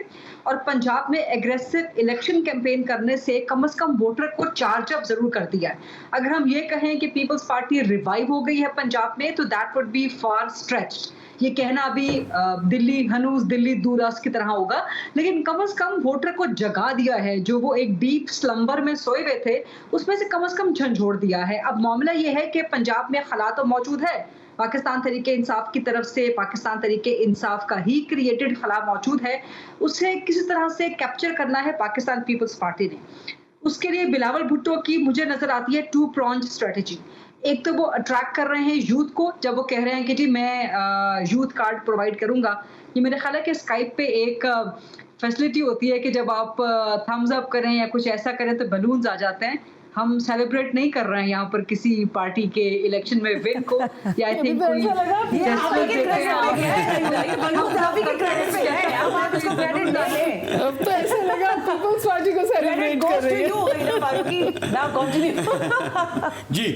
और पंजाब में एग्रेसिव इलेक्शन कैंपेन करने से कम वोटर को चार्ज अप जरूर कर दिया है। अगर हम ये कहें कि पीपल्स पार्टी रिवाइव हो गई है पंजाब में, तो that would be far stretched. ये कहना अभी दिल्ली हनूज दिल्ली दूरदर्श की तरह होगा, लेकिन कम से कम वोटर को जगा दिया है। जो वो एक डीप स्लम्बर में सोए हुए थे, उसमें से कम झंझोड़ दिया है। अब मामला ये है कि पंजाब में खला तो मौजूद है, पाकिस्तान तरीके इंसाफ की तरफ से, पाकिस्तान तरीके इंसाफ का ही क्रिएटेड खला मौजूद है। उसे किसी तरह से कैप्चर करना है पाकिस्तान पीपल्स पार्टी ने। उसके लिए बिलावल भुट्टो की मुझे नजर आती है 2 pronged स्ट्रेटेजी। एक तो वो अट्रैक्ट कर रहे हैं यूथ को, जब वो कह रहे हैं कि जी मैं यूथ कार्ड प्रोवाइड करूंगा। ये मेरे ख्याल है कि स्काइप पे एक फैसिलिटी होती है कि जब आप थम्स अप करें या कुछ ऐसा करें तो बलून्स आ जाते हैं। हम सेलिब्रेट नहीं कर रहे हैं यहाँ पर किसी पार्टी के इलेक्शन में विन को, या आई थिंक अब तो ऐसा लगा पीपल्स पार्टी को सेलिब्रेट कर रही है। जी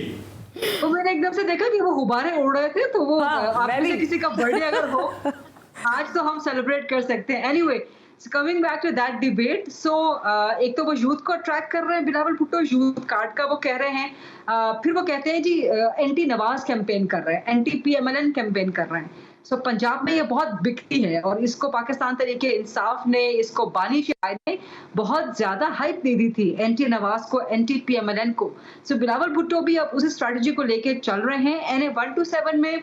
तो मैंने एकदम से देखा कि वो गुब्बारे उड़ रहे थे, तो वो आप में से किसी का बर्थडे अगर हो आज तो हम सेलिब्रेट कर सकते हैं। Anyway, coming back to that debate, so एक तो वो यूथ को अट्रैक्ट कर रहे हैं बिलावल भुट्टो, यूथ कार्ड का वो कह रहे हैं। फिर वो कहते हैं जी एंटी नवाज कैंपेन कर रहे हैं, एंटी PMLN कैंपेन कर रहे हैं। सो पंजाब में ये बहुत बिकती है और इसको पाकिस्तान तरीके इंसाफ ने, इसको बानी शायद ने बहुत ज्यादा हाइप दे दी थी, एंटी नवाज को, एंटी PMLN को। सो बिलावल भुट्टो भी अब उसी स्ट्रैटेजी को लेके चल रहे हैं। NA 127 में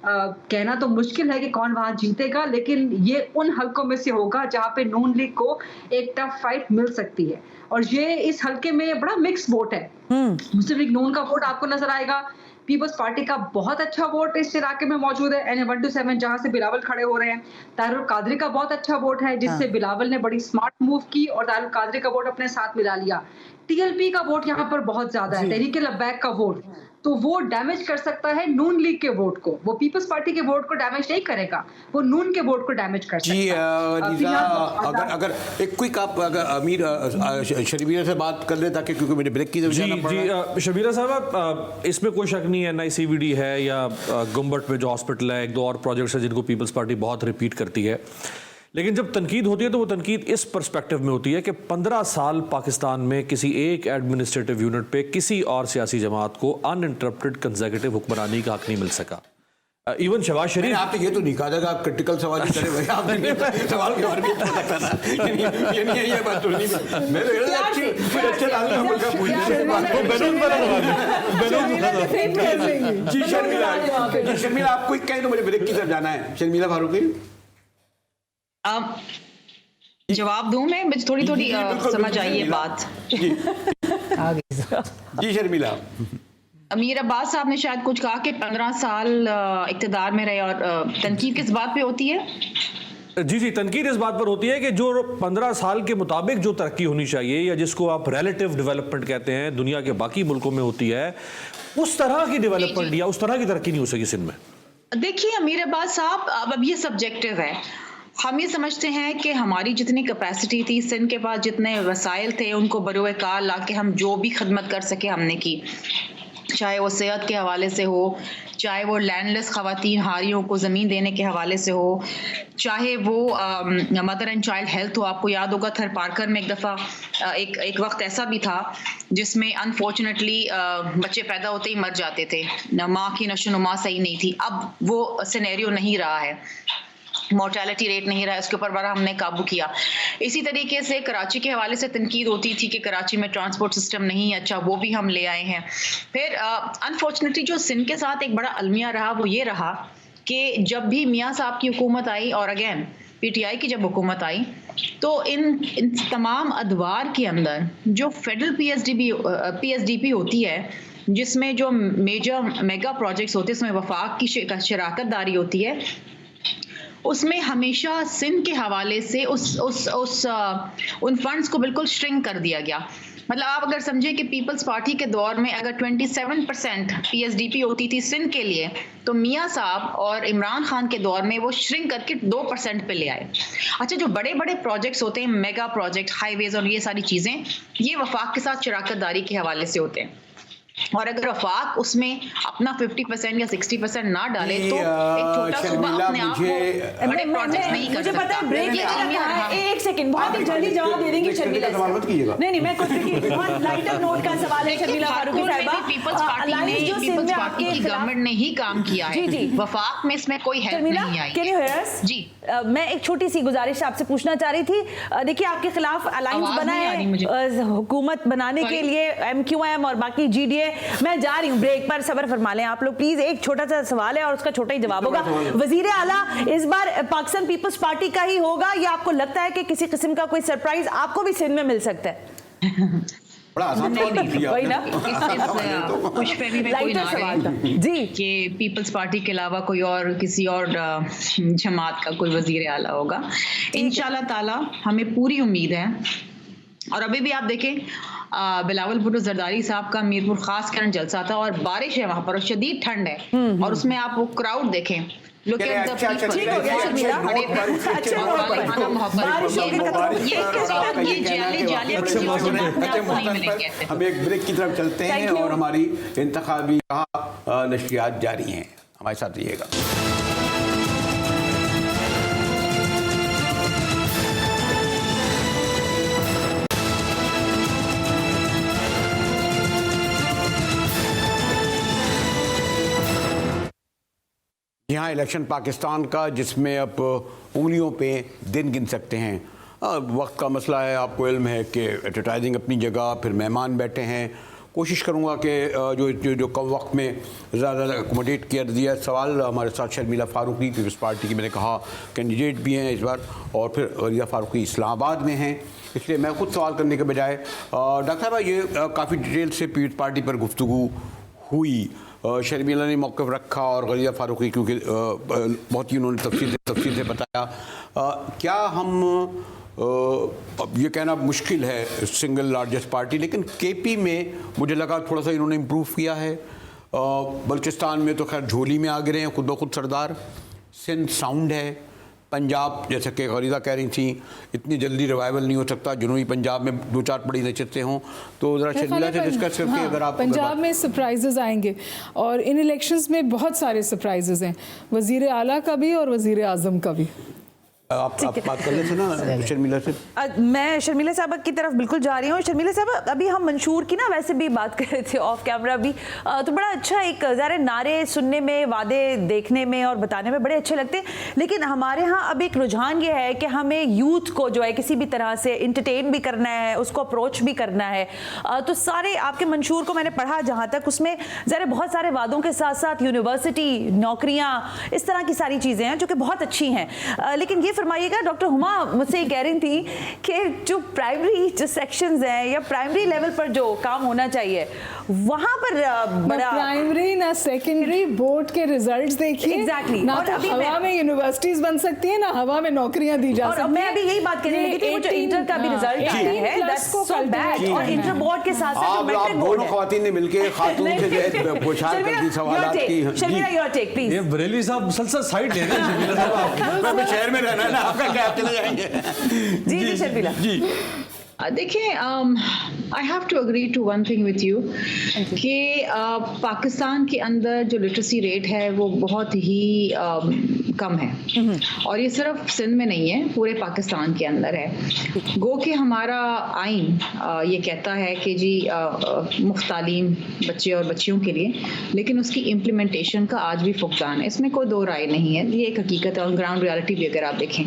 कहना तो मुश्किल है कि कौन वहां जीतेगा, लेकिन ये उन हलकों में से होगा जहां पे नून लीग को एक टफ फाइट मिल सकती है। और ये इस हलके में बड़ा मिक्स वोट है। मुस्लिम लीग नून का वोट आपको नजर आएगा, पीपल्स पार्टी का बहुत अच्छा वोट इस इलाके में मौजूद है। NA 127 जहां से बिलावल खड़े हो रहे हैं, तारुल कादरी का बहुत अच्छा वोट है, जिससे बिलावल ने बड़ी स्मार्ट मूव की और तारुल कादरी का वोट अपने साथ मिला लिया। TLP का वोट यहाँ पर बहुत ज्यादा है, तहरीक लब्बैक का वोट, तो वो डैमेज कर सकता है नून लीग के वोट को। वो पीपल्स पार्टी के वोट को डैमेज नहीं करेगा, वो नून के वोट को डैमेज कर सकता है। जी अगर एक क्विक आप अगर अमीर शर्मीला से बात कर ले, ताकि क्योंकि मेरे ब्रेक की जी शर्मीला साहब, इसमें कोई शक नहीं है, NICVD है या गुम्बट में जो हॉस्पिटल है, 1-2 और प्रोजेक्ट्स है जिनको पीपल्स पार्टी बहुत रिपीट करती है। लेकिन जब तनकीद होती है तो वो तनकीद इस पर्सपेक्टिव में होती है कि 15 साल पाकिस्तान में किसी एक एडमिनिस्ट्रेटिव यूनिट पे किसी और सियासी जमात को अनइंटरप्टेड कंसेक्यूटिव हुक्मरानी का हक नहीं मिल सका। इवन शहबाज शरीफ, आप ये तो नहीं कहा था आप क्रिटिकल सवाल ही करे भाई, आप सवाल के बारे में पूछ सकता था। ये नहीं है, ये बात तो नहीं। मैं तो अच्छे आदमी हम लोग पूछने बात को बैलून बना। जी शर्मिला आप कोई कहें तो मुझे ब्रेक की तरफ जाना है। शर्मिला फारूकी, जवाब दूं मैं? मुझे थोड़ी समझ आई ये बात। जी शर्मिला, अमीर अब्बास साहब ने शायद कुछ कहा कि 15 साल इक़्तिदार में रहे, और तनकीद किस बात पे होती है? जी तनकीद इस बात पर होती है कि जो 15 साल के मुताबिक जो तरक्की होनी चाहिए, या जिसको आप रिलेटिव डेवलपमेंट कहते हैं, दुनिया के बाकी मुल्कों में होती है, उस तरह की डेवलपमेंट या उस तरह की तरक्की नहीं हो सकी सिंध में। देखिए अमीर अब्बास साहब, अब ये सब्जेक्टिव है। हम ये समझते हैं कि हमारी जितनी कैपेसिटी थी, सिंध के पास जितने वसाइल थे, उनको बरोए कार ला के हम जो भी खदमत कर सके हमने की, चाहे वो सेहत के हवाले से हो, चाहे वो लैंडलेस ख़वातीन हारियों को ज़मीन देने के हवाले से हो, चाहे वो मदर एंड चाइल्ड हेल्थ हो। आपको याद होगा थर पार्कर में एक दफ़ा एक वक्त ऐसा भी था जिसमें अनफॉर्चुनेटली बच्चे पैदा होते ही मर जाते थे, माँ की नशोनुमा सही नहीं थी। अब वो सिनेरियो नहीं रहा है, मोर्टेलिटी रेट नहीं रहा है, उसके ऊपर बड़ा हमने काबू किया। इसी तरीके से कराची के हवाले से तनकीद होती थी कि कराची में ट्रांसपोर्ट सिस्टम नहीं है, अच्छा वो भी हम ले आए हैं। फिर अनफॉर्चुनेटली जो सिंध के साथ एक बड़ा अलमिया रहा वो ये रहा कि जब भी मियाँ साहब की हुकूमत आई और अगेन पीटीआई की जब हुकूमत आई, तो इन तमाम अदवार के अंदर जो फेडरल पीएसडीपी होती है, जिसमें जो मेजर मेगा प्रोजेक्ट्स होते हैं, उसमें वफाक की शराकत दारी होती है, उसमें हमेशा सिंध के हवाले से उन फंड्स को बिल्कुल श्रिंक कर दिया गया। मतलब आप अगर समझे कि पीपल्स पार्टी के दौर में अगर 27% पीएसडीपी होती थी सिंध के लिए, तो मियाँ साहब और इमरान खान के दौर में वो श्रिंक करके 2% पे ले आए। अच्छा, जो बड़े बड़े प्रोजेक्ट्स होते हैं, मेगा प्रोजेक्ट, हाईवेज और ये सारी चीज़ें, ये वफाक के साथ शराकत दारी के हवाले से होते हैं। और अगर वफाक उसमें अपना 50% या 60% ना डाले तो एक छोटा सूबा अपने आप को बड़े प्रोजेक्ट्स नहीं कर सकता। मुझे पता है ब्रेक एक सेकंड, बहुत ही जल्दी जवाब दे देंगी शर्मिला। नहीं मैं कुछ बहुत लाइटर नोट का सवाल है शर्मिला फारूकी साहिबा। पीपल्स पार्टी की गवर्नमेंट ने ही काम किया है, वफाक में इसमें कोई हेल्प नहीं आई। Can you hear us? जी, मैं एक छोटी सी गुजारिश आपसे पूछना चाह रही थी। देखिए, आपके खिलाफ अलायंस बना है हुकूमत बनाने के लिए, MQM और बाकी GDA। मैं जा रही हूँ ब्रेक पर, सब्र फरमा लें आप लोग प्लीज। एक छोटा सा सवाल है और उसका छोटा ही जवाब होगा। वजीर आला इस बार पाकिस्तान पीपल्स पार्टी का ही होगा या आपको लगता है कि किसी किस्म का कोई सरप्राइज आपको भी सिंध में मिल सकता है? बड़ा आसान सवाल पूछ लिया वही ना, खुशफहमी में कोई ना रहे जी कि पीपल्स पार्टी के अलावा कोई और किसी और जमात का कोई वजीर आला होगा। इंशाल्लाह ताला हमें पूरी उम्मीद है। और अभी भी आप देखें, बिलावल भुट्टो जरदारी साहब का मीरपुर खास करंट जलसा था और बारिश है वहां पर और शदीद ठंड है, और उसमें आप वो क्राउड देखें, लोग हम एक ब्रेक की तरफ चलते हैं और हमारी इंतखाबी नशरियात जारी हैं, हमारे साथ रहिएगा। यहाँ इलेक्शन पाकिस्तान का, जिसमें अब उंगलियों पे दिन गिन सकते हैं। वक्त का मसला है, आपको इल्म है कि एडवर्टाइजिंग अपनी जगह, फिर मेहमान बैठे हैं। कोशिश करूँगा कि जो कम वक्त में ज़्यादा अकोमोडेट किया दिया। सवाल हमारे साथ शर्मिला फारूकी पीपल्स पार्टी की, मैंने कहा कैंडिडेट भी हैं इस बार, और फिर गलिया फारूकी इस्लामाबाद में हैं, इसलिए मैं खुद सवाल करने के बजाय डॉक्टर साहब ये काफ़ी डिटेल से पीपल्स पार्टी पर गुफ्तगू हुई, शर्मिला ने मौक़िफ़ रखा और गलिया फारूकी क्योंकि बहुत ही उन्होंने तफसील से बताया। क्या हम अब ये कहना मुश्किल है सिंगल लार्जेस्ट पार्टी, लेकिन केपी में मुझे लगा थोड़ा सा इन्होंने इम्प्रूव किया है। बल्चिस्तान में तो खैर झोली में आ गिरे हैं खुद ब खुद सरदार। सिंध साउंड है। पंजाब, जैसे कि गरीदा कह रही थी, इतनी जल्दी रिवाइवल नहीं हो सकता, जनूबी पंजाब में 2-4 बड़ी नशस्तें हों, तो ज़रा शर्मिला से डिस्कस करके अगर आप पंजाब में सरप्राइजेज आएंगे और इन इलेक्शंस में बहुत सारे सरप्राइजेज हैं, वज़ीर आला का भी और वज़ीर आज़म का भी। आप बात कर लेते ना शर्मिला से। मैं शर्मिला साहब की तरफ बिल्कुल जा रही हूँ। शर्मिला साहब, अभी हम मंशूर की ना वैसे भी बात कर रहे थे ऑफ कैमरा भी, तो बड़ा अच्छा एक ज़रा नारे सुनने में, वादे देखने में और बताने में बड़े अच्छे लगते हैं, लेकिन हमारे यहाँ अब एक रुझान ये है कि हमें यूथ को जो है किसी भी तरह से इंटरटेन भी करना है, उसको अप्रोच भी करना है। तो सारे आपके मंशूर को मैंने पढ़ा जहाँ तक, उसमें ज़रा बहुत सारे वादों के साथ साथ यूनिवर्सिटी, नौकरियाँ, इस तरह की सारी चीज़ें हैं जो कि बहुत अच्छी हैं। लेकिन ये फरमाइएगा, डॉक्टर हुमा मुझसे कह रही थी कि जो प्राइमरी जो सेक्शंस हैं या प्राइमरी लेवल पर जो काम होना चाहिए वहां पर बड़ा प्राइमरी ना सेकेंडरी बोर्ड के रिजल्ट्स देखिए। एग्जैक्टली। ना तो हवा में यूनिवर्सिटीज बन सकती है, ना हवा में नौकरियां दी जा सकती है। मैं अभी यही बात करने लगी थी, वो जो इंटर का भी रिजल्ट आया है, दैट्स सो बैड, और इंटर बोर्ड के साथ साथ जो मैट्रिक बोर्ड है, ख्वातीन ने मिलकर खातून से जो पुछार कर दी सवालात की। Sharmila, your take please. ये बरेली साहब मुसलसल साइड ले रहे हैं शर्मिला साहब। मैं शहर में रहना है ना, आपका क्या, आप चले जाएंगे। जी शर्मिला जी। देखिए, I have to agree to one thing with you कि पाकिस्तान के अंदर जो लिटरेसी रेट है वो बहुत ही कम है और ये सिर्फ सिंध में नहीं है, पूरे पाकिस्तान के अंदर है। गो कि हमारा आइन ये कहता है कि जी मुफ्त तालीम बच्चे और बच्चियों के लिए, लेकिन उसकी इम्प्लीमेंटेशन का आज भी फुकदान है, इसमें कोई दो राय नहीं है, ये एक हकीकत है, ऑन ग्राउंड रियलिटी भी अगर आप देखें।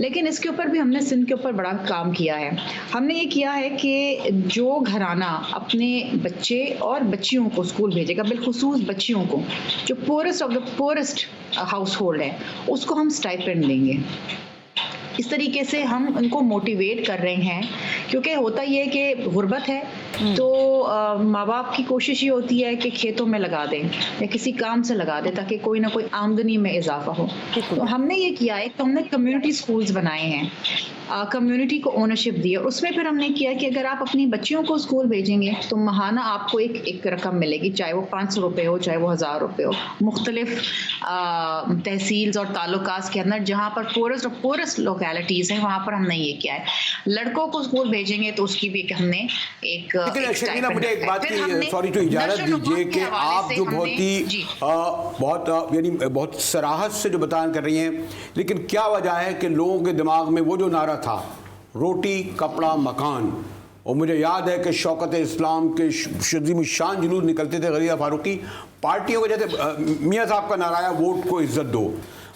लेकिन इसके ऊपर भी हमने सिंध के ऊपर बड़ा काम किया है। हमने ये किया है कि जो घराना अपने बच्चे और बच्चियों को स्कूल भेजेगा, बिलखुसूस बच्चियों को, जो forest of the poorest house hold है, उसको हम स्टाइपेंड देंगे। इस तरीके से हम उनको मोटिवेट कर रहे हैं, क्योंकि होता ये है कि गुर्बत है तो माँ बाप की कोशिश ये होती है कि खेतों में लगा दें या किसी काम से लगा दें ताकि कोई ना कोई आमदनी में इजाफा हो। तो हमने ये किया है कि हमने कम्युनिटी स्कूल्स बनाए हैं, कम्युनिटी को ओनरशिप दी है। उसमें फिर हमने किया कि अगर आप अपनी बच्चियों को स्कूल भेजेंगे तो महाना आपको एक रकम मिलेगी, चाहे वो 500 रुपये हो, चाहे वो 1000 रुपये हो, मुख्तलिफ तहसील्स और ताल्लुकात के अंदर जहाँ पर पोरेस्ट लोकेलिटीज़ हैं, वहाँ पर हमने ये किया है। लड़कों को स्कूल भेजेंगे तो उसकी भी हमने एक शर्मिला, मुझे एक बात की सॉरी तो इजाज़त दीजिए कि आप जो बहुत सराहत से जो बयान कर रही हैं, लेकिन क्या वजह है कि लोगों के दिमाग में वो जो नारा था रोटी कपड़ा मकान, और मुझे याद है कि शौकत इस्लाम के शदीम शान जुलूस निकलते थे गरीदा फारूकी पार्टियों के, जैसे मियाँ साहब का नारा है वोट को इज्जत दो,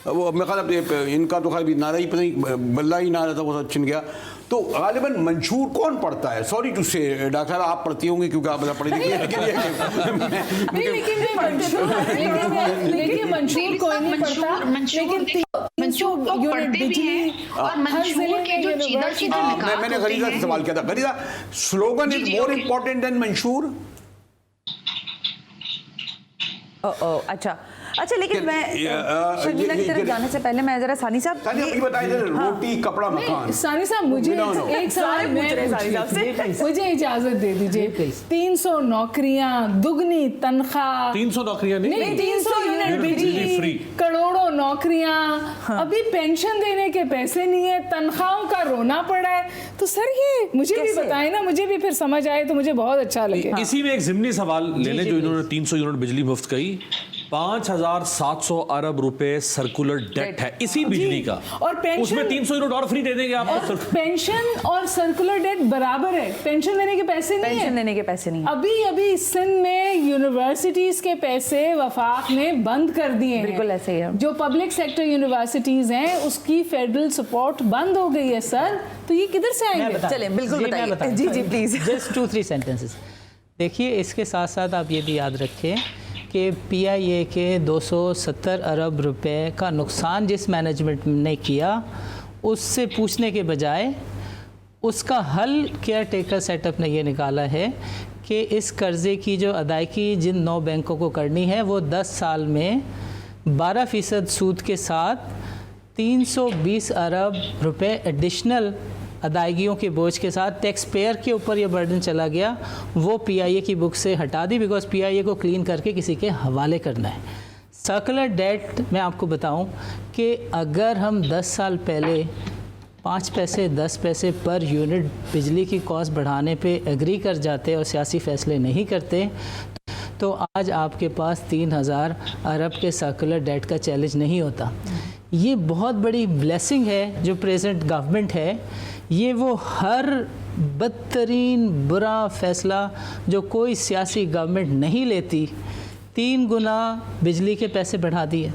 वो मेरे ख्याल इनका तो खैर नारा ही पता नहीं बल्ला ही नारा था, वो सब छिन गया। तो गालिबन मंशूर कौन पढ़ता है? सॉरी टू से डॉक्टर साहब आप पढ़ती होंगी क्योंकि आप पढ़ी लिखी हैं, लेकिन मंशूर कोई नहीं पढ़ता, लेकिन मंशूर पढ़ते भी हैं और मंशूर के जो सीधा मैंने गरीदा से सवाल किया था, गरीदा slogan is more important than मंशूर। अच्छा, लेकिन मैं शर्मिला की तरफ जाने से पहले मैं जरा सानी साहब ये बताइए, रोटी कपड़ा मकान। सानी साहब मुझे एक सवाल मुझे इजाजत दे दीजिए। 300 नौकरियां, दुगनी तनख्वाह, 300 नौकरियां नहीं 300 यूनिट बिजली, करोड़ों नौकरियां, अभी पेंशन देने के पैसे नहीं है, तनख्वाहों का रोना पड़ा है। तो सर ये मुझे भी बताएं ना, मुझे भी फिर समझ आए तो मुझे बहुत अच्छा लगे। इसी में एक ज़िमनी सवाल ले लें जो इन्होंने 300 यूनिट बिजली मुफ्त कही, 5700 अरब रुपए सर्कुलर डेट है इसी बिजली का, और पेंशन उसमें 300 यूनिट और फ्री दे देंगे आपको। पेंशन और सर्कुलर डेट बराबर है, पेंशन देने के पैसे नहीं है, पेंशन देने के पैसे नहीं। अभी सिंध में यूनिवर्सिटीज के पैसे वफाक ने बंद कर दिए हैं। बिल्कुल ऐसे ही है। जो पब्लिक सेक्टर यूनिवर्सिटीज हैं उसकी फेडरल सपोर्ट बंद हो गई है सर, तो ये किधर से आएंगे? चलें बिल्कुल बताइए। जी प्लीज जस्ट 2-3 सेंटेंसेस। देखिए, इसके साथ साथ आप ये भी याद रखें कि PIA के 270 अरब रुपए का नुकसान जिस मैनेजमेंट ने किया, उससे पूछने के बजाय उसका हल केयर टेकर सेटअप ने ये निकाला है कि इस कर्ज़े की जो अदायगी जिन 9 बैंकों को करनी है वो 10 साल में 12% सूद के साथ 320 अरब रुपए एडिशनल अदायगियों के बोझ के साथ टैक्स पेयर के ऊपर ये बर्डन चला गया, वो PIA की बुक से हटा दी, बिकॉज PIA को क्लीन करके किसी के हवाले करना है। सर्कुलर डेट में आपको बताऊं कि अगर हम 10 साल पहले 5 पैसे 10 पैसे पर यूनिट बिजली की कॉस्ट बढ़ाने पे एग्री कर जाते और सियासी फैसले नहीं करते, तो आज आपके पास 3000 अरब के सर्कुलर डेट का चैलेंज नहीं होता। ये बहुत बड़ी ब्लेसिंग है जो प्रेजेंट गवर्नमेंट है, ये वो हर बदतरीन बुरा फैसला जो कोई सियासी गवर्नमेंट नहीं लेती, 3 गुना बिजली के पैसे बढ़ा दिए,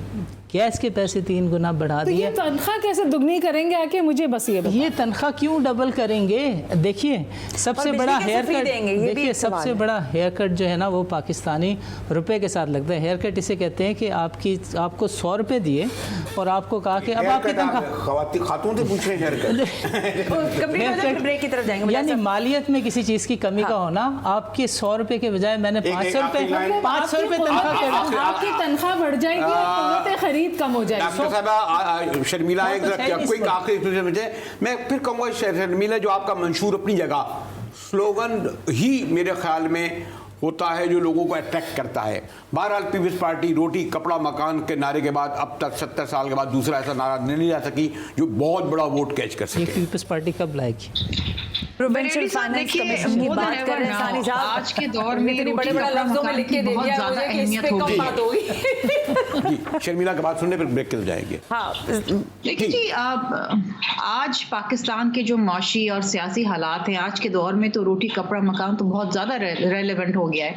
गैस के पैसे 3 गुना बढ़ा दिए। ये तनख्वाह कैसे दुगनी करेंगे आके मुझे बस ये बताओ। ये तनख्वाह क्यों डबल करेंगे? देखिए सबसे बड़ा हेयर कट, देखिए सबसे बड़ा हेयर कट जो है ना वो पाकिस्तानी रुपए के साथ लगता है। हेयर कट इसे कहते हैं कि आपको 100 रुपए दिए और आपको कहा कि अब आपकी तनख्वाह खातून से पूछ रहे हैं ब्रेक की तरफ जाएंगे। यानी मालियत में किसी चीज़ की कमी का होना, आपके 100 रुपए के बजाय मैंने 500 रुपए तनख्वाह कर दी, आपकी तनख्वाह बढ़ जाएगी और खरीद कम हो जाएगी। डॉक्टर साहब शर्मिला कोई आखिरी मैं फिर कहूँगा, शर्मिला जो आपका मंशूर अपनी जगह, स्लोगन ही मेरे ख्याल में होता है जो लोगों को अट्रैक्ट करता है। बहरहाल पीपल्स पार्टी रोटी कपड़ा मकान के नारे के बाद अब तक 70 साल के बाद दूसरा ऐसा नारा नहीं ला सकी जो बहुत बड़ा वोट कैच कर सके। पीपल्स पार्टी कब लाएगी? प्रोविंशियल मेरे साथ फाइनेंस देखिए, कमीशन की more बात than कर रहे हैं ever सानी now, साहब। आज के दौर में इतनी रोटी बड़े-बड़े कपड़ा लफ्जों में मकान लिख के की दे बहुत दिया ज़्यादा मुझे कि इस अहमियत पे कम होगी। बात होगी। जी शर्मिला की बात सुनने पर ब्रेक के जाएंगे। हाँ, देखिए जी, आज पाकिस्तान के जो माशी और सियासी हालात हैं, आज के दौर में तो रोटी कपड़ा मकान तो बहुत ज़्यादा रेलेवेंट हो गया है।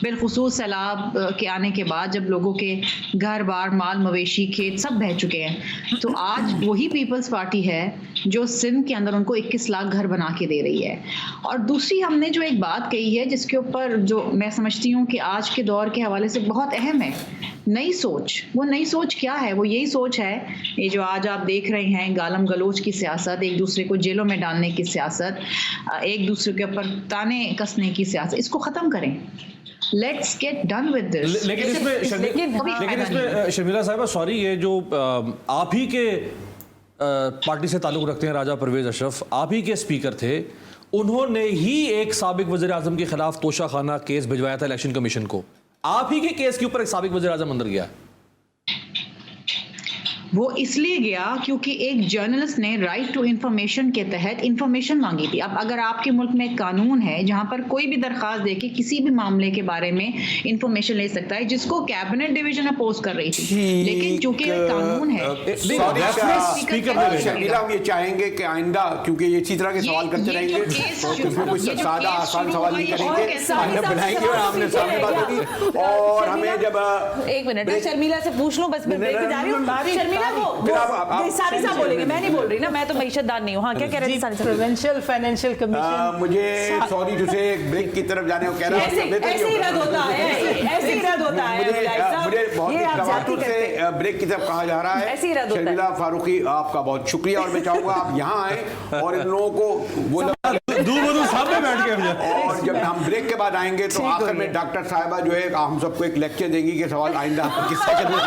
बिलखुसूस सैलाब के आने के बाद जब लोगों के घर बार माल मवेशी खेत सब बह चुके हैं, तो आज वही पीपल्स पार्टी है जो सिंध के अंदर उनको 21 लाख घर बना के दे रही है। और दूसरी हमने जो एक बात कही है जिसके ऊपर जो मैं समझती हूँ कि आज के दौर के हवाले से बहुत अहम है, नई सोच। वो नई सोच क्या है? वो यही सोच है, ये जो आज आप देख रहे हैं गालम गलोच की सियासत, एक दूसरे को जेलों में डालने की सियासत, एक दूसरे के ऊपर ताने कसने की सियासत, इसको ख़त्म करें। Let's get done with this. लेकिन इसमें शर्मिला साहिबा, सॉरी, ये जो आप ही के पार्टी से ताल्लुक़ रखते हैं, राजा परवेज़ अशरफ, आप ही के स्पीकर थे, उन्होंने ही एक साबिक वज़ीर आज़म के खिलाफ तोशाखाना केस भिजवाया था इलेक्शन कमीशन को। आप ही के केस के ऊपर एक साबिक वज़ीर आज़म अंदर गया। वो इसलिए गया क्योंकि एक जर्नलिस्ट ने राइट टू इंफॉर्मेशन के तहत इंफॉर्मेशन मांगी थी। अब अगर आपके मुल्क में एक कानून है जहां पर कोई भी दरखास्त देके किसी भी मामले के बारे में इंफॉर्मेशन ले सकता है, जिसको कैबिनेट डिवीजन अपोज कर रही थी, लेकिन चूंकि एक कानून है, शर्मिला, हम ये चाहेंगे कि आइंदा, क्योंकि ये इसी तरह के सवाल करते रहेंगे तो इसमें कुछ सादा आसान सवाल नहीं करेंगे, आइंदा बुलाएंगे और आमने सामने बात होगी। और हमें जब एक मिनट शर्मिला से पूछ लूं, बस मैं ब्रेक पे जा रही हूँ। सानी साहब बोलेंगे, मैं नहीं बोल रही ना, मैं तो मईशतदार नहीं हूँ। हाँ, क्या कह रहे थे सानी साहब? प्रोविंशियल फाइनेंशियल कमीशन, मुझे सॉरी तुझे एक ब्रेक की तरफ जाने को कह रहा हूँ। ऐसे ही रद्द होता है, ऐसे ही रद्द होता है। मुझे बहुत ही तवज्जो से ब्रेक की तरफ कहा जा रहा है। ऐसे ही रद्द होता है। शर्मिला फारूकी, आपका बहुत शुक्रिया, और मैं चाहूंगा आप यहाँ आए और इन लोगों को वो दूर सामने बैठ के, और जब हम ब्रेक के बाद आएंगे तो आखिर में डॉक्टर साहिबा जो है हम सबको एक लेक्चर देंगी कि सवाल आइंदा किससे करना।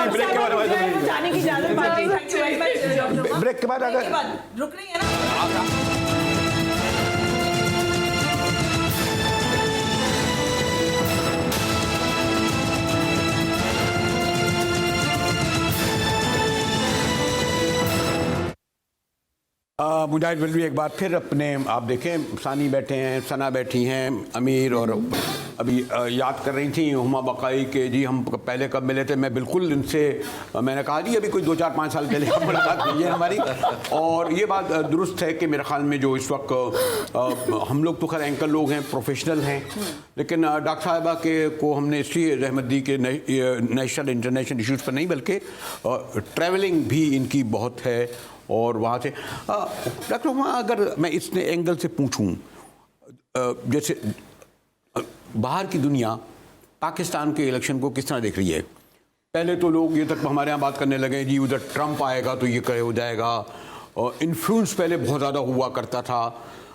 ब्रेक के बाद जाने की इजाजत पार्टी ब्रेक के बाद अगर रुक रही है ना। मुजाहिद बल्वी एक बार फिर अपने, आप देखें सानी बैठे हैं, सना बैठी हैं, अमीर, और अभी याद कर रही थी हुमा बकाई के जी हम पहले कब मिले थे। मैं बिल्कुल इनसे, मैंने कहा जी अभी कोई 2-4-5 साल पहले मुलाकात हुई है हमारी, और ये बात दुरुस्त है कि मेरे ख्याल में जो इस वक्त हम लोग तो खैर एंकर लोग हैं, प्रोफेशनल हैं, लेकिन डॉक्टर साहिबा के को हमने इसलिए रहमत दी कि नेशनल इंटरनेशनल इश्यूज़ पर नहीं बल्कि ट्रैवलिंग भी इनकी बहुत है, और वहाँ से डॉक्टर हुमा, अगर मैं इस एंगल से पूछूं, जैसे बाहर की दुनिया पाकिस्तान के इलेक्शन को किस तरह देख रही है? पहले तो लोग ये तक हमारे यहाँ बात करने लगे जी उधर ट्रंप आएगा तो ये करे हो जाएगा, और इन्फ्लुएंस पहले बहुत ज़्यादा हुआ करता था,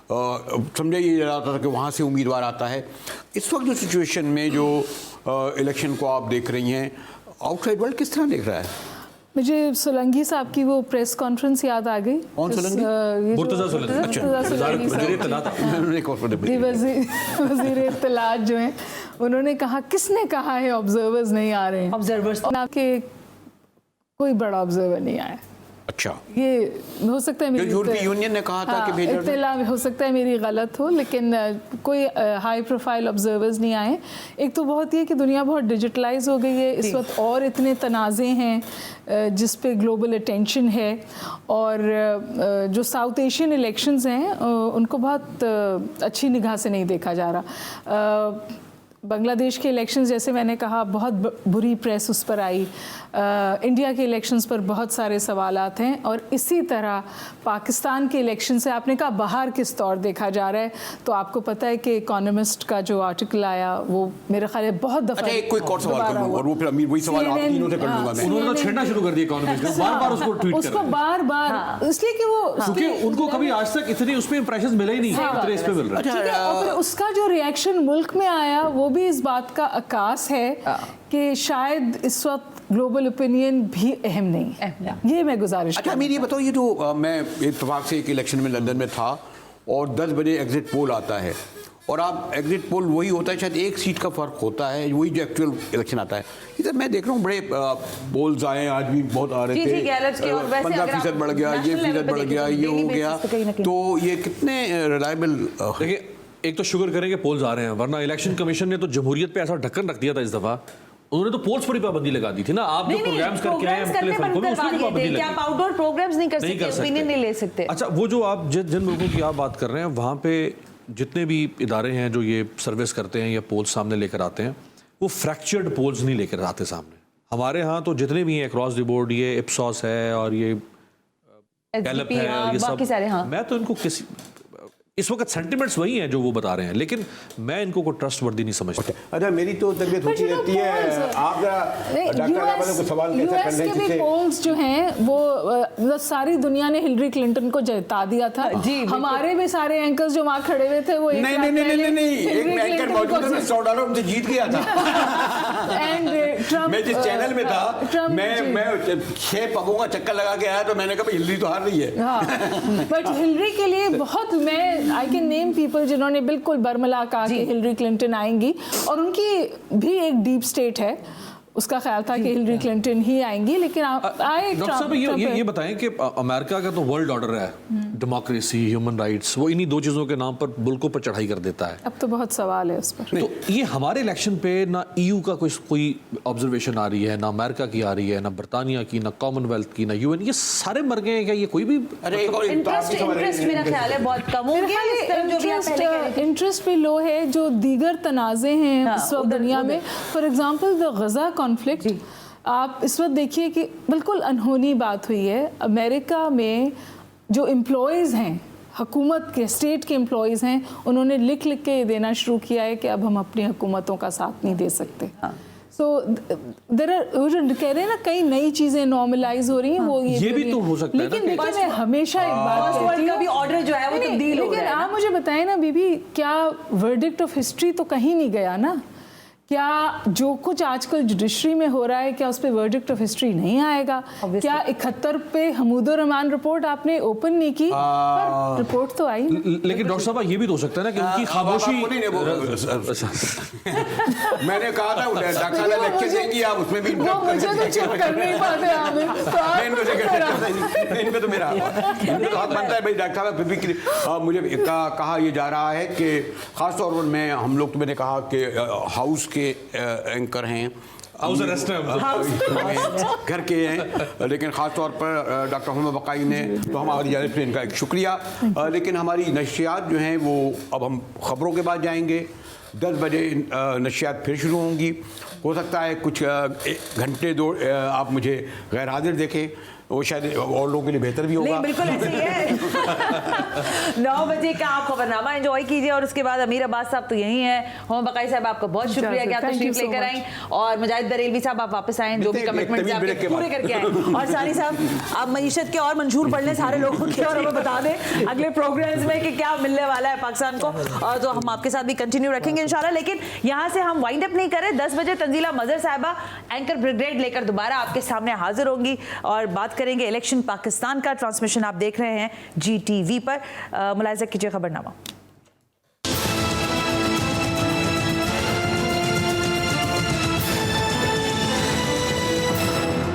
समझा ये जाता था कि वहाँ से उम्मीदवार आता है। इस वक्त जो सिचुएशन में जो इलेक्शन को आप देख रही हैं, आउटसाइड वर्ल्ड किस तरह देख रहा है? मुझे सोलंकी साहब की वो प्रेस कॉन्फ्रेंस याद आ गई। कौन सोलंकी? मुर्तज़ा सोलंकी, वज़ीर इत्तलात जो हैं, उन्होंने कहा, किसने कहा है ऑब्जर्वर्स नहीं आ रहे हैं? ऑब्जर्वर्स के कोई बड़ा ऑब्जर्वर नहीं आया। अच्छा, ये हो सकता है मेरी यूरोपीय यूनियन ने कहा था कि भेजा, इत्तला हो सकता है मेरी गलत हो, लेकिन कोई हाई प्रोफाइल ऑब्जर्वर्स नहीं आए। एक तो बहुत ये कि दुनिया बहुत डिजिटलाइज हो गई है इस वक्त, और इतने तनाज़े हैं जिस पे ग्लोबल अटेंशन है, और जो साउथ एशियन इलेक्शंस हैं उनको बहुत अच्छी निगाह से नहीं देखा जा रहा। बांग्लादेश के इलेक्शंस, जैसे मैंने कहा, बहुत बुरी प्रेस उस पर आई। इंडिया के इलेक्शंस पर बहुत सारे सवालात हैं, और इसी तरह पाकिस्तान के इलेक्शन से आपने कहा बाहर किस तौर देखा जा रहा है, तो आपको पता है कि इकोनॉमिस्ट का जो आर्टिकल आया वो मेरे ख्याल में बहुत दफ़ा कोई और सवाल कर लूं, और वो फिर अमीर वही सवाल आप तीनों से कर लूंगा मैं। उन्होंने छेड़ना शुरू कर दिया इकोनॉमिस्ट को, बार-बार उसको ट्वीट कर रहे हैं, उसको बार-बार, इसलिए कि वो क्योंकि उनको कभी आज तक इतनी उसमें इंप्रेशंस मिले ही नहीं जितने इस पे मिल रहा है। ठीक है, और फिर उसका जो रिएक्शन मुल्क में आया वो भी इस बात का अकास है कि शायद इस वक्त ग्लोबल ओपिनियन भी अहम नहीं है। ये मैं गुजारिश। अच्छा अमीर, ये बताओ, ये जो मैं इत्तेफाक से एक इलेक्शन में लंदन में था, और 10 बजे एग्जिट पोल आता है, और आप एग्जिट पोल वही होता है, शायद 1 सीट का फर्क होता है, वही जो एक्चुअल इलेक्शन आता है। इधर मैं देख रहा हूँ बड़े पोल्स आए, आज भी बहुत आ रहे थे, 15% बढ़ गया, ये फीसद बढ़ गया, ये हो गया, तो ये कितने रिलायबल? देखिए, एक तो शुक्र करें कि पोल्स आ रहे हैं, वरना इलेक्शन कमीशन ने तो जमहूरियत पे ऐसा ढक्कन रख दिया था इस दफा। उन्होंने तो पोल्स पर ही पाबंदी लगा दी थी ना। आप जो प्रोग्राम्स करके आए हैं मुख्तलिफ हलकों में, उसमें भी पाबंदी लगी। आप आउटडोर प्रोग्राम्स नहीं कर सकते, ओपिनियन नहीं ले सकते। अच्छा, वो जो आप जिन मुल्कों की आप बात कर रहे हैं, वहाँ पे जितने भी इदारे हैं जो ये सर्विस करते हैं या पोल्स सामने लेकर आते हैं, वो फ्रैक्चर्ड पोल्स नहीं लेकर आते सामने। हमारे यहाँ तो जितने भी हैं अक्रॉस द बोर्ड, ये इप्सॉस है और ये गैलप है, ये सब, मैं तो इनको किसी इस वक्त सेंटिमेंट्स वही हैं जो वो बता रहे हैं, लेकिन मैं इनको कोई ट्रस्टवर्दी नहीं समझता। अच्छा, मेरी तो तबीयत होती रहती है, आप डॉक्टर को सवाल कैसे कर लें? के भी पोल्स जो हैं वो सारी दुनिया ने हिलरी क्लिंटन को जिता दिया था। हमारे भी सारे एंकर्स जो वहाँ खड़े हुए थे वो नहीं, एक एंकर मौजूद है, $100 उनसे जीत गया था। एंड ट्रम्प, मैं जिस चैनल में था, मैं 6 पगों का चक्कर लगा के आया, तो मैंने कहा हिलरी तो हार रही है। बट हिलरी के लिए बहुत, मैं आई कैन नेम पीपल जिन्होंने बिल्कुल बरमला कहा कि हिलरी क्लिंटन आएंगी, और उनकी भी एक डीप स्टेट है, उसका ख्याल था कि हिलरी क्लिंटन ही आएंगी, लेकिन आए डॉक्टर साहब ये बताएं कि अमेरिका का तो वर्ल्ड ऑर्डर है, डेमोक्रेसी, ह्यूमन राइट्स, वो इन्हीं 2 चीज़ों के नाम पर मुल्कों पर चढ़ाई कर देता है। अब तो बहुत सवाल है उस पर। तो ये हमारे इलेक्शन पे ना EU का कोई ऑब्जर्वेशन आ रही है, ना अमेरिका की आ रही है, ना बरतानिया की, ना कॉमनवेल्थ की, ना UN, ये सारे मर गए हैं क्या? ये कोई भी इंटरेस्ट मेरा ख्याल है बहुत कम हो गया। इंटरेस्ट भी लो है। जो दीगर तनाज़े हैं इस वक्त दुनिया में, for example the Gaza conflict, आप इस वक्त देखिए कि बिल्कुल अनहोनी बात हुई है। अमेरिका में जो एम्प्लॉयज़ हैं, हुकूमत के, स्टेट के एम्प्लॉयज़ हैं, उन्होंने लिख के देना शुरू किया है कि अब हम अपनी हुकूमतों का साथ नहीं दे सकते। सो देयर आर, कह रहे हैं ना, कई नई चीज़ें नॉर्मलाइज हो रही हैं, वो ये भी तो हो सकता है। लेकिन देखिए, मैं हमेशा एक बात कहती हूँ, ऑर्डर जो है वो तब्दील हो गया है। लेकिन आप मुझे बताएं ना बीबी, क्या वर्डिक्ट ऑफ हिस्ट्री तो कहीं नहीं गया ना? क्या जो कुछ आजकल जुडिशरी में हो रहा है, क्या उस पर वर्डिक्ट ऑफ हिस्ट्री नहीं आएगा? क्या 71 पे हमूदुर रहमान रिपोर्ट आपने ओपन नहीं की, पर रिपोर्ट तो आई। लेकिन डॉक्टर साहब ये भी तो हो सकता है ना कि उनकी खामोशी, मैंने कहा था डॉक्टर लेक्चर देंगी, आप उसमें भी मुझे तो चुप कर नहीं पाते इनमें तो मेरा हाथ बनता है भाई। डॉक्टर साहब फिर भी मुझे कहा यह जा रहा है कि खासतौर पर मैं, हम लोग तो मैंने कहा कि हाउस के एंकर हैं, हाउस अरेस्ट है, घर के हैं, लेकिन ख़ास तौर पर डॉक्टर मोहम्मद बकाई ने तो हमारी इजाज़त पे इनका एक शुक्रिया। लेकिन हमारी नशियात जो हैं वो अब हम ख़बरों के बाद जाएंगे। 10 बजे नशियात फिर शुरू होंगी। हो सकता है कुछ घंटे 2 आप मुझे गैर हाजिर देखें, वो शायद और लोगों के लिए बेहतर भी होगा। नहीं, बिल्कुल ऐसे ही है। 9 बजे का आप खबरनामा एंजॉय कीजिए, और उसके बाद अमीर अब्बास साहब तो यहीं हैं। मोहम्मद बकाई साहब, आपका बहुत शुक्रिया कि आप तशरीफ लेकर आए, और मुजाहिद बरेलवी साहब आप वापस आए, जो भी कमिटमेंट्स आपके पूरे करके आए। और सानी साहब, आप मईशत के और मंशूर पढ़ लें सारे लोगों के, और हमें बता दें अगले प्रोग्राम्स में कि क्या मिलने वाला है पाकिस्तान को, और तो हम आपके साथ भी कंटिन्यू रखेंगे इंशाल्लाह। लेकिन यहाँ से हम वाइंड अप नहीं करें। 10 बजे तंजीला मजहर साहिबा एंकर ब्रिगेड लेकर दोबारा आपके सामने हाजिर होंगी, और बात करेंगे इलेक्शन पाकिस्तान का। ट्रांसमिशन आप देख रहे हैं GTV पर। मुलाहिजा कीजिए खबरनामा।